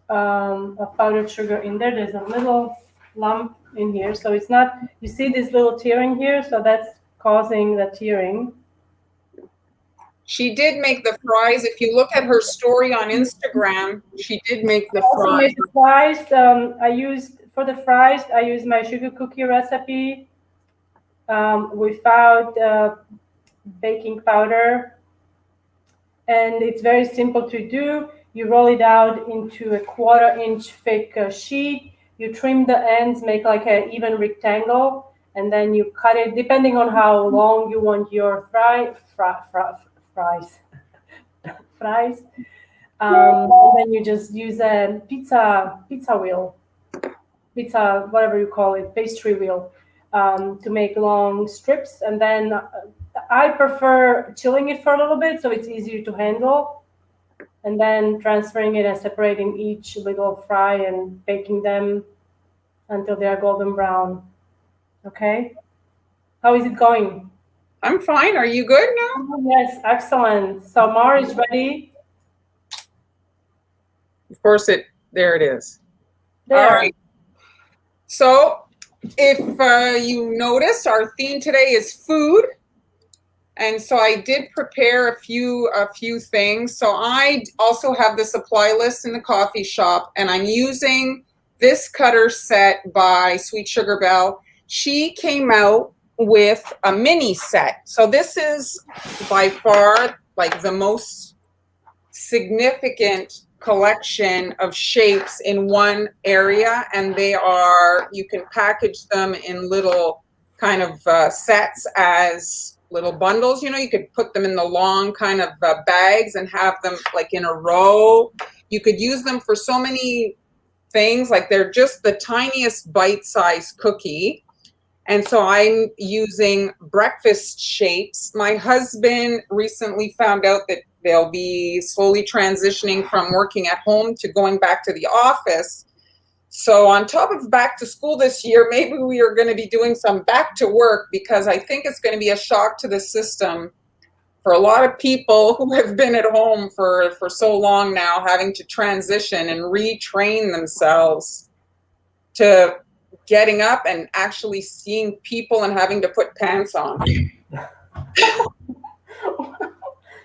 S2: of powdered sugar in there. There's a little lump in here, so it's not. You see this little tearing here, so that's causing the tearing.
S1: She did make the fries. If you look at her story on Instagram, she did make the
S2: Also
S1: fries.
S2: made the fries. For the fries, I used my sugar cookie recipe without baking powder, and it's very simple to do. You roll it out into a 1/4-inch thick sheet. You trim the ends, make like an even rectangle, and then you cut it depending on how long you want your fries. And then you just use a pizza wheel, whatever you call it, pastry wheel, to make long strips. And then I prefer chilling it for a little bit so it's easier to handle, and then transferring it and separating each little fry and baking them until they are golden brown. Okay? How is it going?
S1: I'm fine. Are you good now?
S2: Oh, yes, excellent. So Mar is ready.
S1: Of course, there it is.
S2: There.
S1: All right. So if you noticed, our theme today is food. And so I did prepare a few things. So I also have the supply list in the coffee shop, and I'm using this cutter set by Sweet Sugar Belle. She came out with a mini set. So this is by far like the most significant collection of shapes in one area, and you can package them in little kind of sets as little bundles. You could put them in the long kind of bags and have them like in a row. You could use them for so many things. Like they're just the tiniest bite-sized cookie. And so I'm using breakfast shapes. My husband recently found out that they'll be slowly transitioning from working at home to going back to the office. So on top of back to school this year, maybe we are going to be doing some back to work, because I think it's going to be a shock to the system for a lot of people who have been at home for so long now, having to transition and retrain themselves to getting up and actually seeing people and having to put pants on.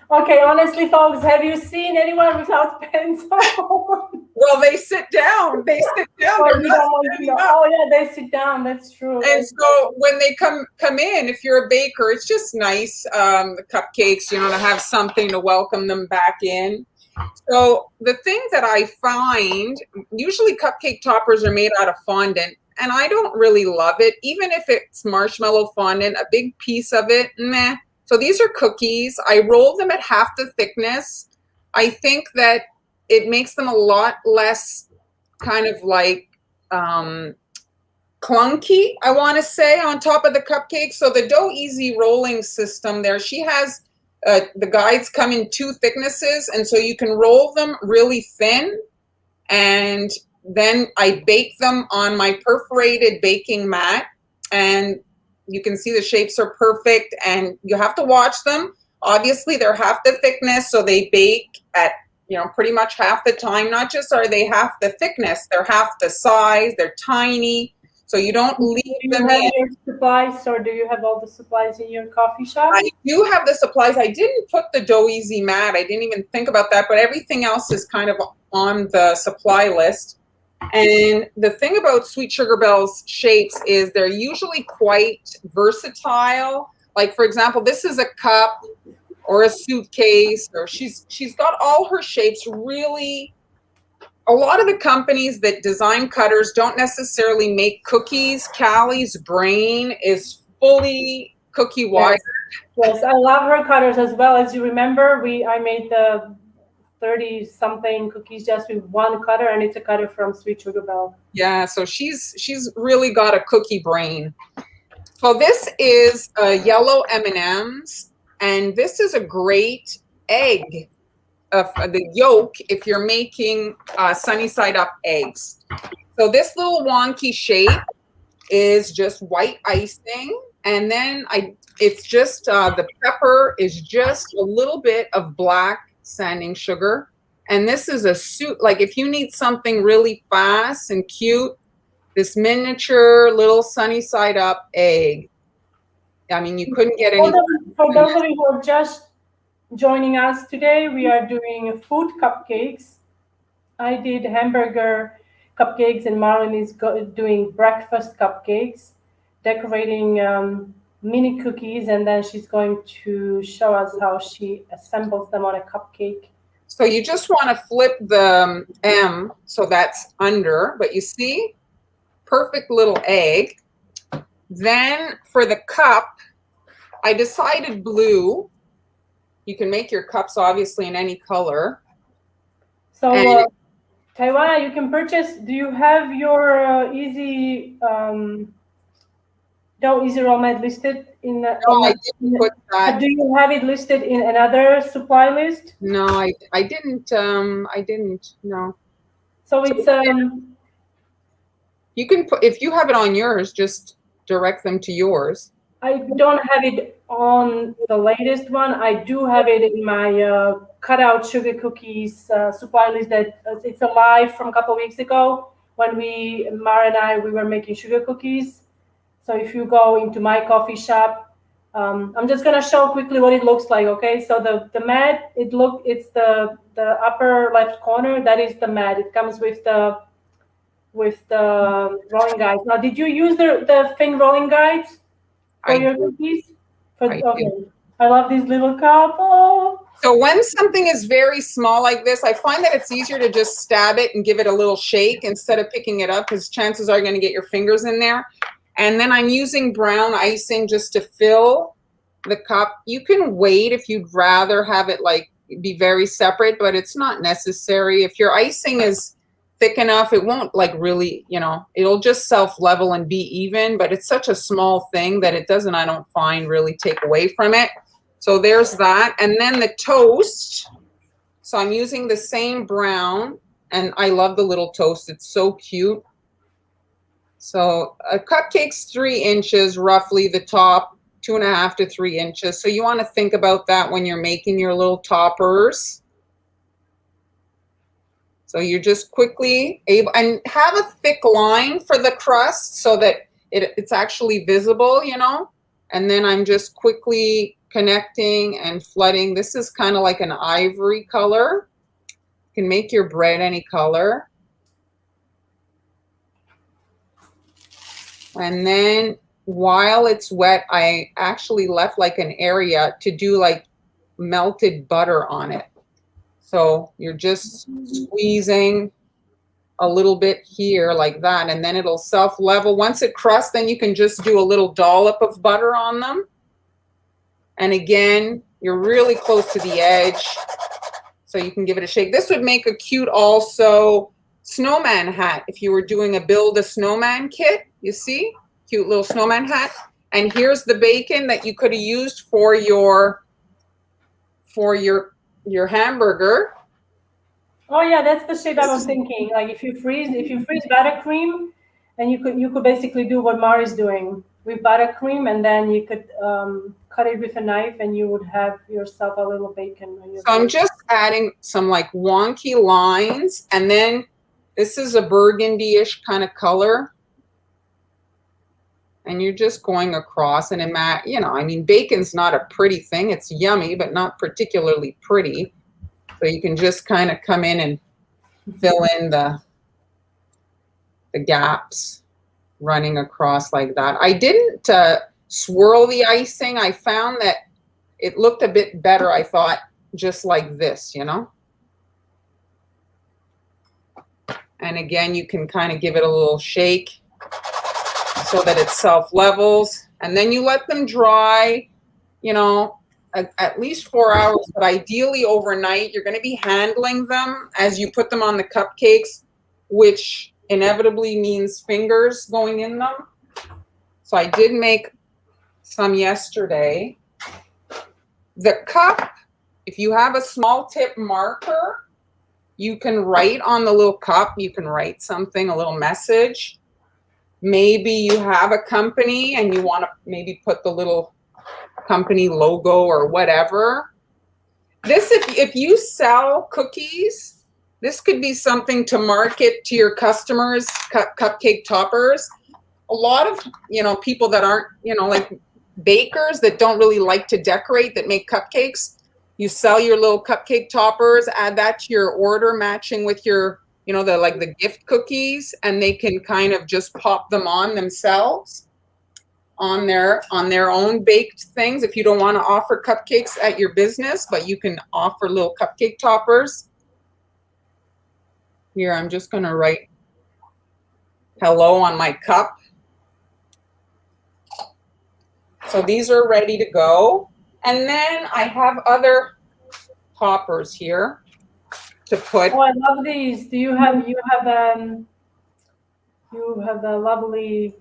S2: Okay, honestly, folks, have you seen anyone without pants on?
S1: Well, they sit down. They sit down.
S2: Well,
S1: They're
S2: you
S1: not
S2: don't want to
S1: standing
S2: know.
S1: up.
S2: Oh yeah, they sit down. That's true.
S1: And
S2: That's
S1: so when they come in, if you're a baker, it's just nice, the cupcakes, you know, to have something to welcome them back in. So the thing that I find, usually cupcake toppers are made out of fondant, and I don't really love it. Even if it's marshmallow fondant, a big piece of it, meh. So these are cookies. I roll them at half the thickness. I think that it makes them a lot less kind of like clunky, I want to say, on top of the cupcake. So the Dough Easy rolling system there, she has the guides come in 2 thicknesses, and so you can roll them really thin, and then I bake them on my perforated baking mat, and you can see the shapes are perfect, and you have to watch them. Obviously, they're half the thickness, so they bake at, you know, pretty much half the time. Not just are they half the thickness, they're half the size, they're tiny. So you don't leave them in.
S2: Do you have your supplies, or do you have all the supplies in your coffee shop?
S1: I do have the supplies. I didn't put the Dough Easy mat. I didn't even think about that, but everything else is kind of on the supply list. And the thing about Sweet Sugar Bell's shapes is they're usually quite versatile. Like, for example, this is a cup or a suitcase, or she's got all her shapes really. A lot of the companies that design cutters don't necessarily make cookies. Callie's brain is fully cookie wired.
S2: Yes, I love her cutters as well. As you remember, I made the 30-something cookies just with one cutter, and it's a cutter from Sweet Sugar Bell.
S1: Yeah, so she's really got a cookie brain. So this is yellow M&Ms, and this is a great egg. The yolk if you're making sunny side up eggs. So this little wonky shape is just white icing, and then it's just the pepper is just a little bit of black sanding sugar, and this is a suit. Like if you need something really fast and cute, this miniature little sunny side up egg. I mean, you couldn't get any.
S2: For those of you who are just joining us today, we are doing food cupcakes. I did hamburger cupcakes, and Marlyn is doing breakfast cupcakes, decorating mini cookies, and then she's going to show us how she assembles them on a cupcake.
S1: So you just want to flip the M, so that's under, but you see, perfect little egg. Then for the cup, I decided blue. You can make your cups obviously in any color.
S2: So Taiwana, you can purchase. Do you have your Easy Dough Easy Roll Mat listed in?
S1: No, I didn't put that.
S2: Do you have it listed in another supply list?
S1: No, I didn't. I didn't. No.
S2: So it's
S1: You can put, if you have it on yours, just direct them to yours.
S2: I don't have it on the latest one. I do have it in my cutout sugar cookies supply list. That it's a live from a couple of weeks ago when Mara and I, we were making sugar cookies. So if you go into my coffee shop, I'm just gonna show quickly what it looks like. Okay, so the mat, it's the upper left corner. That is the mat. It comes with the rolling guides. Now, did you use the thin rolling guides for your cookies? Okay. I love these little cup. Oh.
S1: So when something is very small like this, I find that it's easier to just stab it and give it a little shake instead of picking it up, because chances are you're going to get your fingers in there. And then I'm using brown icing just to fill the cup. You can wait if you'd rather have it like be very separate, but it's not necessary. If your icing is thick enough, it won't like really, you know, it'll just self-level and be even, but it's such a small thing that it doesn't, I don't find, really take away from it. So there's that. And then the toast. So I'm using the same brown, and I love the little toast. It's so cute. So a cupcake's 3 inches, roughly the top, 2.5 to 3 inches. So you want to think about that when you're making your little toppers. So you're just quickly able, and have a thick line for the crust so that it's actually visible, you know. And then I'm just quickly connecting and flooding. This is kind of like an ivory color. You can make your bread any color. And then while it's wet, I actually left like an area to do like melted butter on it. So you're just squeezing a little bit here like that, and then it'll self-level. Once it crusts, then you can just do a little dollop of butter on them. And again, you're really close to the edge, so you can give it a shake. This would make a cute also snowman hat if you were doing a build a snowman kit. You see, cute little snowman hat. And here's the bacon that you could have used for your hamburger.
S2: Oh yeah, that's the shape I was thinking. Like if you freeze buttercream, and you could basically do what Mari's doing with buttercream, and then you could cut it with a knife, and you would have yourself a little bacon.
S1: So I'm just adding some like wonky lines, and then this is a burgundy-ish kind of color. And you're just going across, and you know, I mean, bacon's not a pretty thing. It's yummy, but not particularly pretty. So you can just kind of come in and fill in the gaps running across like that. I didn't swirl the icing. I found that it looked a bit better, I thought, just like this, you know. And again, you can kind of give it a little shake so that it self-levels. And then you let them dry, you know, at least 4 hours, but ideally overnight. You're going to be handling them as you put them on the cupcakes, which inevitably means fingers going in them. So I did make some yesterday. The cup, if you have a small tip marker, you can write on the little cup, you can write something, a little message. Maybe you have a company and you want to maybe put the little company logo or whatever. This, if you sell cookies, this could be something to market to your customers, cupcake toppers. A lot of, you know, people that aren't, you know, like bakers that don't really like to decorate, that make cupcakes, you sell your little cupcake toppers, add that to your order, matching with your, you know, the gift cookies, and they can kind of just pop them on themselves on their own baked things. If you don't want to offer cupcakes at your business, but you can offer little cupcake toppers. Here, I'm just going to write hello on my cup. So these are ready to go. And then I have other toppers here to put.
S2: Oh, I love these. Do you have the lovely,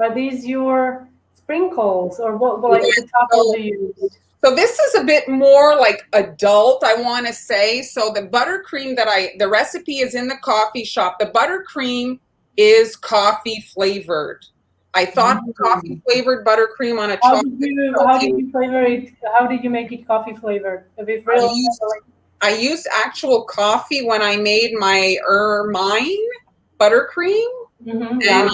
S2: are these your sprinkles, or what like the toppers you use?
S1: So this is a bit more like adult, I want to say. So the buttercream the recipe is in the coffee shop. The buttercream is coffee flavored. I thought coffee flavored buttercream on a chocolate.
S2: How did you flavor it? How did you make it coffee flavored?
S1: I used actual coffee when I made my ermine buttercream, and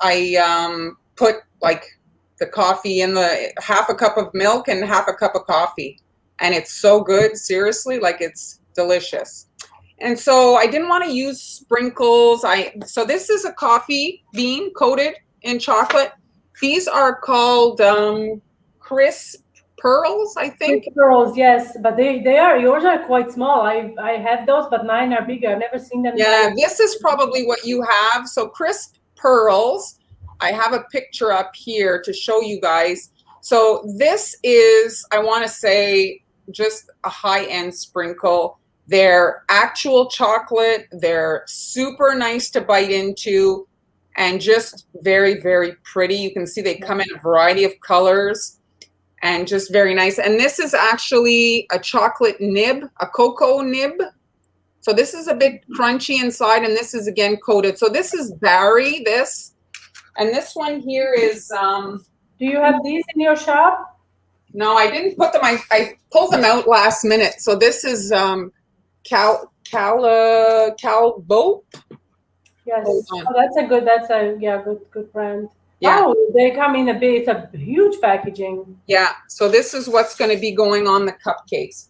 S1: I put like the coffee in the half a cup of milk and half a cup of coffee, and it's so good. Seriously, like it's delicious. And so I didn't want to use sprinkles. So this is a coffee bean coated in chocolate. These are called crisp pearls, I think.
S2: Crisp pearls, yes, but yours are quite small. I have those, but mine are bigger. I've never seen them.
S1: Yeah, this is probably what you have. So crisp pearls. I have a picture up here to show you guys. So this is, I want to say, just a high-end sprinkle. They're actual chocolate. They're super nice to bite into and just very, very pretty. You can see they come in a variety of colors and just very nice. And this is actually a chocolate nib, a cocoa nib. So this is a bit crunchy inside, and this is again coated. So this is Barry, this. And this one here is...
S2: do you have these in your shop?
S1: No, I didn't put them. I pulled them out last minute. So this is Calbo.
S2: Yes.
S1: Hold on.
S2: Oh, that's a good brand.
S1: Yeah.
S2: Oh, they come in it's a huge packaging.
S1: Yeah. So this is what's going to be going on the cupcakes.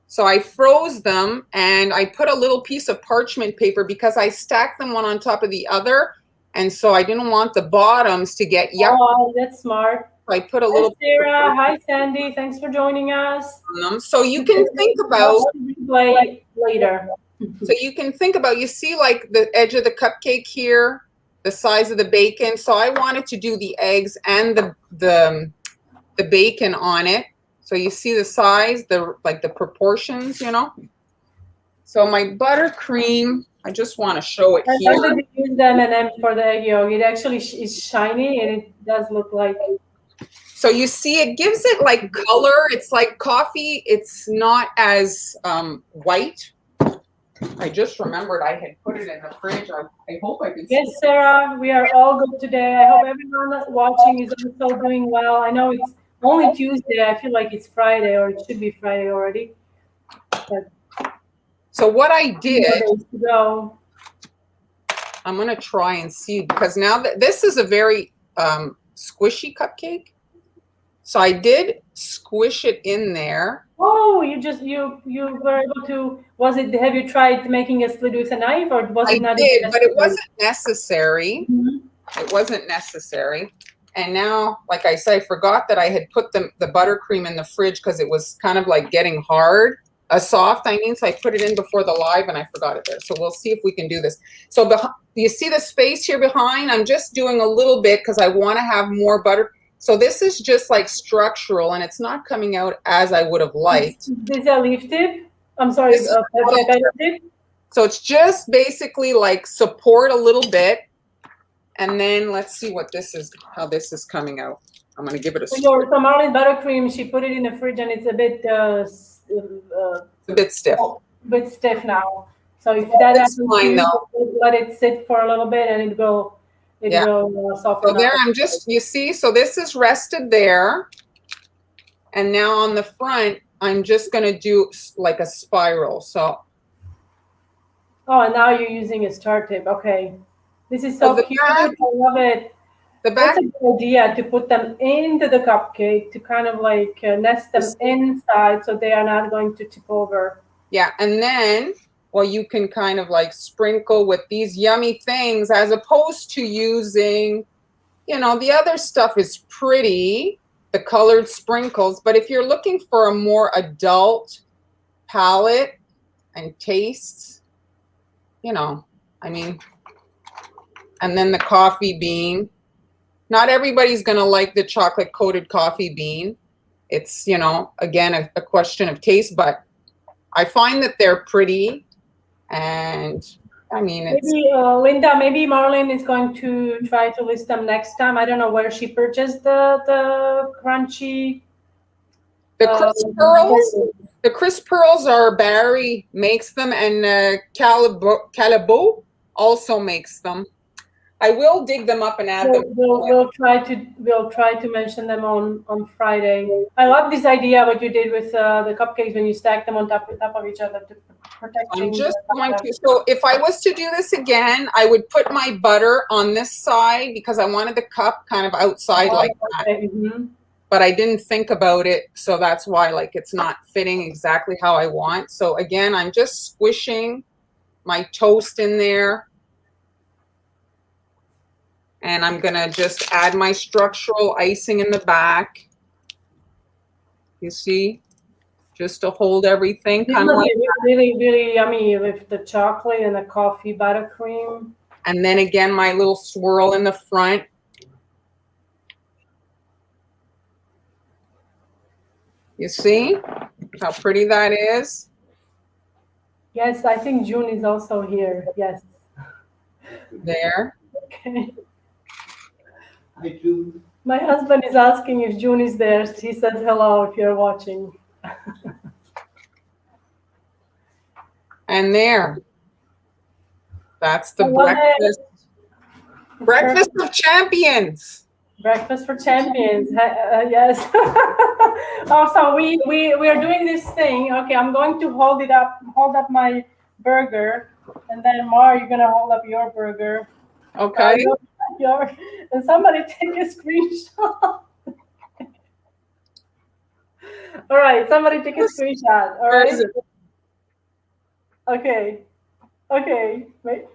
S1: So I froze them and I put a little piece of parchment paper because I stacked them one on top of the other. And so I didn't want the bottoms to get yucky.
S2: Oh, that's smart.
S1: I put a
S2: Hi,
S1: little.
S2: Sarah. Hi, Sandy. Thanks for joining us.
S1: On them. So you can think about
S2: replay later.
S1: So you can think about, you see like the edge of the cupcake here, the size of the bacon. So I wanted to do the eggs and the bacon on it. So you see the size, the proportions, you know. So my buttercream, I just want to show it here.
S2: I love that you use the M&M for the egg yolk. It actually is shiny and it does look like.
S1: So you see, it gives it like color. It's like coffee. It's not as white. I just remembered I had put it in the fridge. I hope I can see.
S2: Yes, Sarah, we are all good today. I hope everyone watching is also doing well. I know it's only Tuesday. I feel like it's Friday, or it should be Friday already. But
S1: so what I did, I'm going to try and see, because now that this is a very squishy cupcake. So I did squish it in there.
S2: Oh, you were able to, have you tried making a slit with a knife, or was it not?
S1: I did, but it wasn't necessary. Mm-hmm. It wasn't necessary. And now, like I said, I forgot that I had put the buttercream in the fridge because it was kind of like getting hard, soft, I mean. So I put it in before the live and I forgot it there. So we'll see if we can do this. So you see the space here behind? I'm just doing a little bit because I want to have more butter. So this is just like structural, and it's not coming out as I would have liked.
S2: This is a leaf tip? I'm sorry, a tip?
S1: So it's just basically like support a little bit, and then let's see what this is, how this is coming out. I'm going to give it a
S2: So Marlyn Buttercream, she put it in the fridge, and it's a bit
S1: stiff.
S2: A bit stiff now. So if that happens, fine, let it sit for a little bit, and it will soften.
S1: So there, I'm just, you see, so this is rested there, and now on the front, I'm just going to do like a spiral. So.
S2: Oh, and now you're using a star tip. Okay, this is so cute. I love it. That's a good idea to put them into the cupcake to kind of like nest them inside, so they are not going to tip over.
S1: Yeah, and then, well, you can kind of like sprinkle with these yummy things as opposed to using, you know, the other stuff is pretty, the colored sprinkles. But if you're looking for a more adult palette and tastes, you know, I mean, and then the coffee bean. Not everybody's going to like the chocolate coated coffee bean. It's, you know, again, a question of taste, but I find that they're pretty. And I mean, it's
S2: maybe Linda, maybe Marlyn is going to try to list them next time. I don't know where she purchased the crunchy.
S1: The crisp pearls. The crisp pearls are Barry makes them, and Calabo also makes them. I will dig them up and add them.
S2: We'll try to mention them on Friday. I love this idea what you did with the cupcakes when you stack them on top of each other to protect.
S1: I'm just going to. So if I was to do this again, I would put my butter on this side because I wanted the cup kind of outside like that.
S2: Mm-hmm.
S1: But I didn't think about it, so that's why like it's not fitting exactly how I want. So again, I'm just squishing my toast in there. And I'm going to just add my structural icing in the back. You see? Just to hold everything.
S2: Kind of like really, really yummy with the chocolate and the coffee buttercream.
S1: And then again, my little swirl in the front. You see how pretty that is?
S2: Yes, I think June is also here. Yes.
S1: There.
S2: Okay.
S3: Hi, June.
S2: My husband is asking if June is there. He says hello if you're watching.
S1: And there. That's the breakfast. Breakfast of champions.
S2: Breakfast for champions. Yes. Oh, so we are doing this thing. Okay, I'm going to hold up my burger, and then Mar, you're gonna hold up your burger.
S1: Okay.
S2: And somebody take a screenshot. All right, somebody take a screenshot. All
S1: Where
S2: right.
S1: is it?
S2: Okay. Okay. Wait.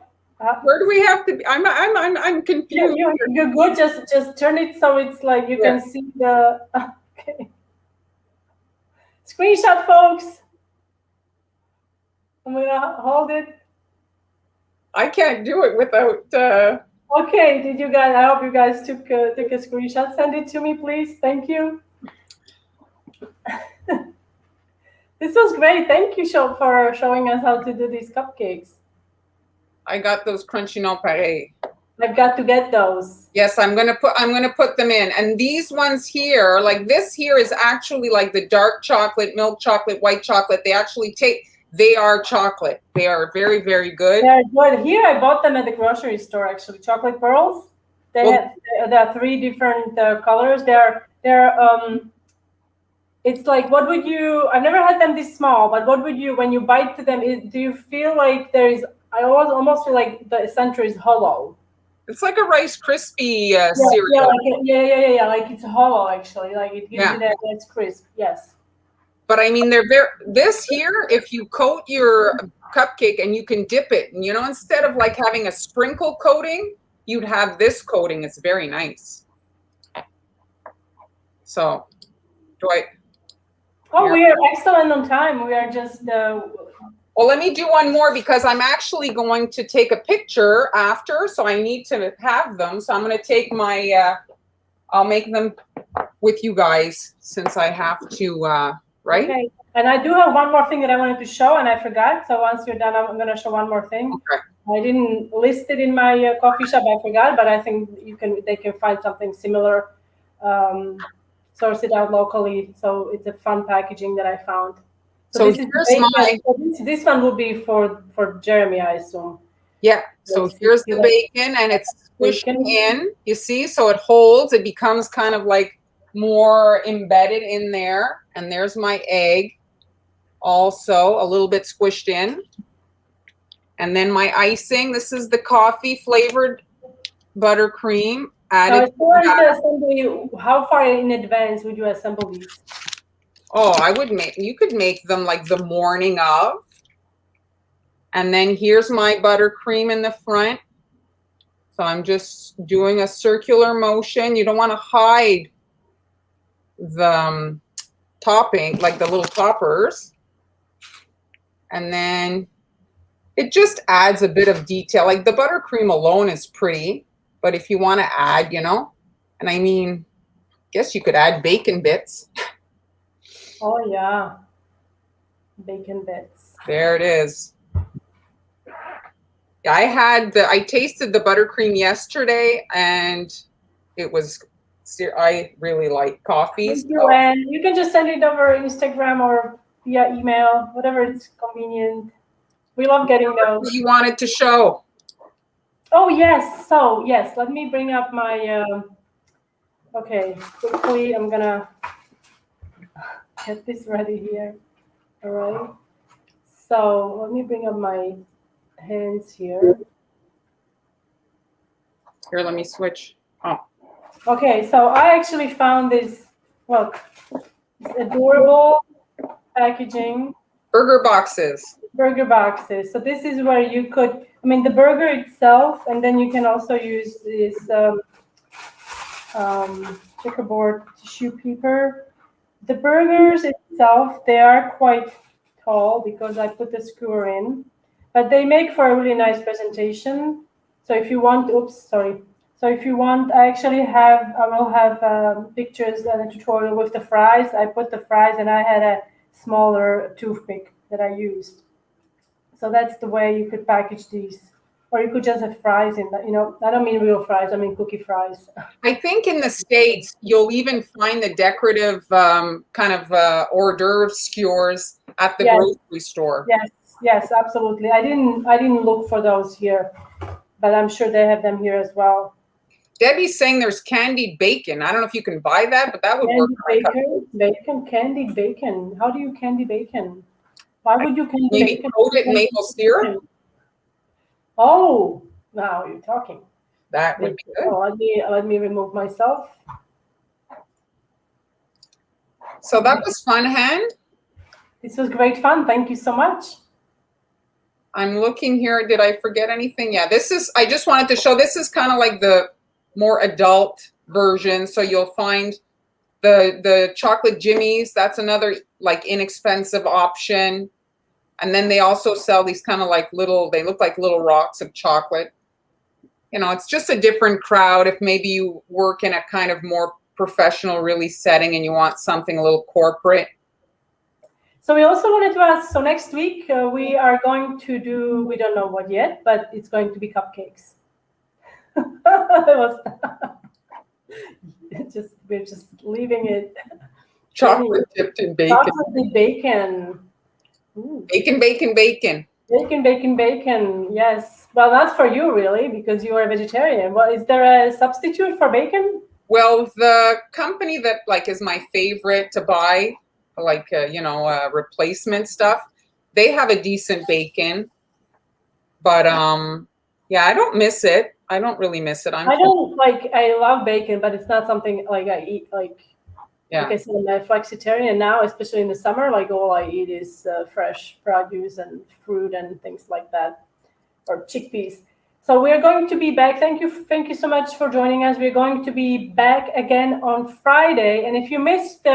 S1: Where do we have to be? I'm confused.
S2: You're good. Just turn it so it's like you can see the. Okay. Screenshot, folks. I'm gonna hold it.
S1: I can't do it without.
S2: Okay. Did you guys? I hope you guys took a screenshot. Send it to me, please. Thank you. This was great. Thank you, for showing us how to do these cupcakes.
S1: I got those crunchy nonpareil.
S2: I've got to get those.
S1: Yes, I'm gonna put them in. And these ones here, like this here is actually like the dark chocolate, milk chocolate, white chocolate. They are chocolate. They are very, very good.
S2: They're good. Here I bought them at the grocery store, actually. Chocolate pearls. There are 3 different colors. It's like, what would you, I've never had them this small, but what would you, when you bite to them, do you feel like I almost feel like the center is hollow.
S1: It's like a Rice Krispie cereal.
S2: Yeah, like it's hollow, actually. Like it gives you that crisp, yes.
S1: But I mean, this here, if you coat your cupcake and you can dip it, and instead of like having a sprinkle coating, you'd have this coating. It's very nice. So,
S2: we are excellent on time. We are just.
S1: Well, let me do one more because I'm actually going to take a picture after, so I need to have them. So I'm going to take I'll make them with you guys since I have to, right?
S2: Okay. And I do have one more thing that I wanted to show, and I forgot. So once you're done, I'm going to show one more thing.
S1: Okay.
S2: I didn't list it in my coffee shop. I forgot, but I think they can find something similar. Source it out locally. So it's a fun packaging that I found. So this one will be for Jeremy, I assume.
S1: Yeah. So here's the bacon, and it's squished in. You see, so it holds. It becomes kind of like more embedded in there. And there's my egg, also a little bit squished in. And then my icing. This is the coffee flavored buttercream added.
S2: How far in advance would you assemble these?
S1: Oh, you could make them like the morning of. And then here's my buttercream in the front. So I'm just doing a circular motion. You don't want to hide the topping, like the little toppers. And then it just adds a bit of detail. Like the buttercream alone is pretty, but if you want to add, and I mean, I guess you could add bacon bits.
S2: Oh, yeah. Bacon bits.
S1: There it is. I tasted the buttercream yesterday, and I really like coffee.
S2: And you can just send it over Instagram or via email, whatever it's convenient. We love getting those.
S1: You wanted to show.
S2: Oh, yes. So, yes, let me bring up my, okay, quickly, I'm going to get this ready here. All right. So let me bring up my hands here.
S1: Here, let me switch. Oh.
S2: Okay, so I actually found this, look, it's adorable packaging.
S1: Burger boxes.
S2: Burger boxes. So this is where you could, the burger itself, and then you can also use this checkerboard tissue paper. The burgers itself, they are quite tall because I put the skewer in, but they make for a really nice presentation. So if you want, So if you want, I will have pictures and a tutorial with the fries. I put the fries, and I had a smaller toothpick that I used. So that's the way you could package these. Or you could just have fries in that, I don't mean real fries, I mean cookie fries.
S1: I think in the States, you'll even find the decorative kind of hors d'oeuvre skewers at the grocery store.
S2: Yes, absolutely. I didn't look for those here, but I'm sure they have them here as well.
S1: Debbie's saying there's candied bacon. I don't know if you can buy that, but that would work.
S2: Candied bacon. How do you candy bacon? Why would you can
S1: Maybe
S2: bacon?
S1: coat it in maple syrup.
S2: Oh, now you're talking.
S1: That would be good.
S2: Oh, let me remove myself.
S1: So that was fun, Han.
S2: This was great fun. Thank you so much.
S1: I'm looking here. Did I forget anything? Yeah, this is, I just wanted to show, this is kind of like the more adult version. So you'll find the chocolate jimmies. That's another like inexpensive option. And then they also sell these kind of like little, they look like little rocks of chocolate. You know, it's just a different crowd. If maybe you work in a kind of more professional really setting and you want something a little corporate.
S2: So we also wanted to ask, so next week we are going to do, we don't know what yet, but it's going to be cupcakes. We're just leaving it.
S1: Chocolate dipped in bacon.
S2: Chocolate bacon. Ooh.
S1: Bacon, bacon, bacon.
S2: Bacon, bacon, bacon. Yes. Well, not for you really, because you are a vegetarian. Well, is there a substitute for bacon?
S1: Well, the company that like is my favorite to buy, like replacement stuff, they have a decent bacon. But yeah, I don't miss it. I don't really miss it.
S2: I love bacon, but it's not something like I eat like.
S1: Yeah.
S2: Like I said, I'm a flexitarian now, especially in the summer. Like all I eat is fresh produce and fruit and things like that, or chickpeas. So we're going to be back. Thank you so much for joining us. We're going to be back again on Friday. And if you missed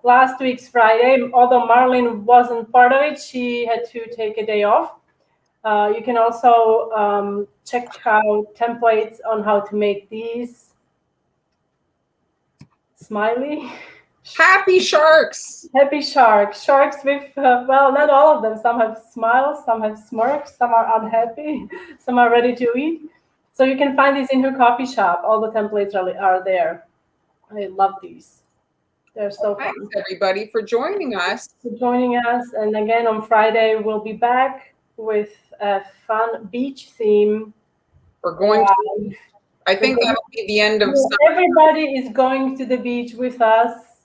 S2: last week's Friday, although Marlyn wasn't part of it, she had to take a day off. You can also check out templates on how to make these. Smiley.
S1: Happy sharks.
S2: Happy sharks. Sharks with, well, not all of them. Some have smiles, some have smirks, some are unhappy, some are ready to eat. So you can find these in her coffee shop. All the templates are there. I love these. They're so fun.
S1: Thanks, everybody, for joining us.
S2: And again, on Friday, we'll be back with a fun beach theme.
S1: We're going to... I think that'll be the end of summer.
S2: Everybody is going to the beach with us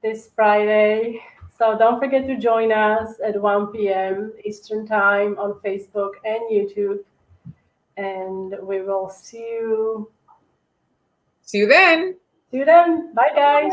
S2: this Friday. So don't forget to join us at 1 p.m. Eastern Time on Facebook and YouTube. And we will see you.
S1: See you then.
S2: See you then. Bye, guys.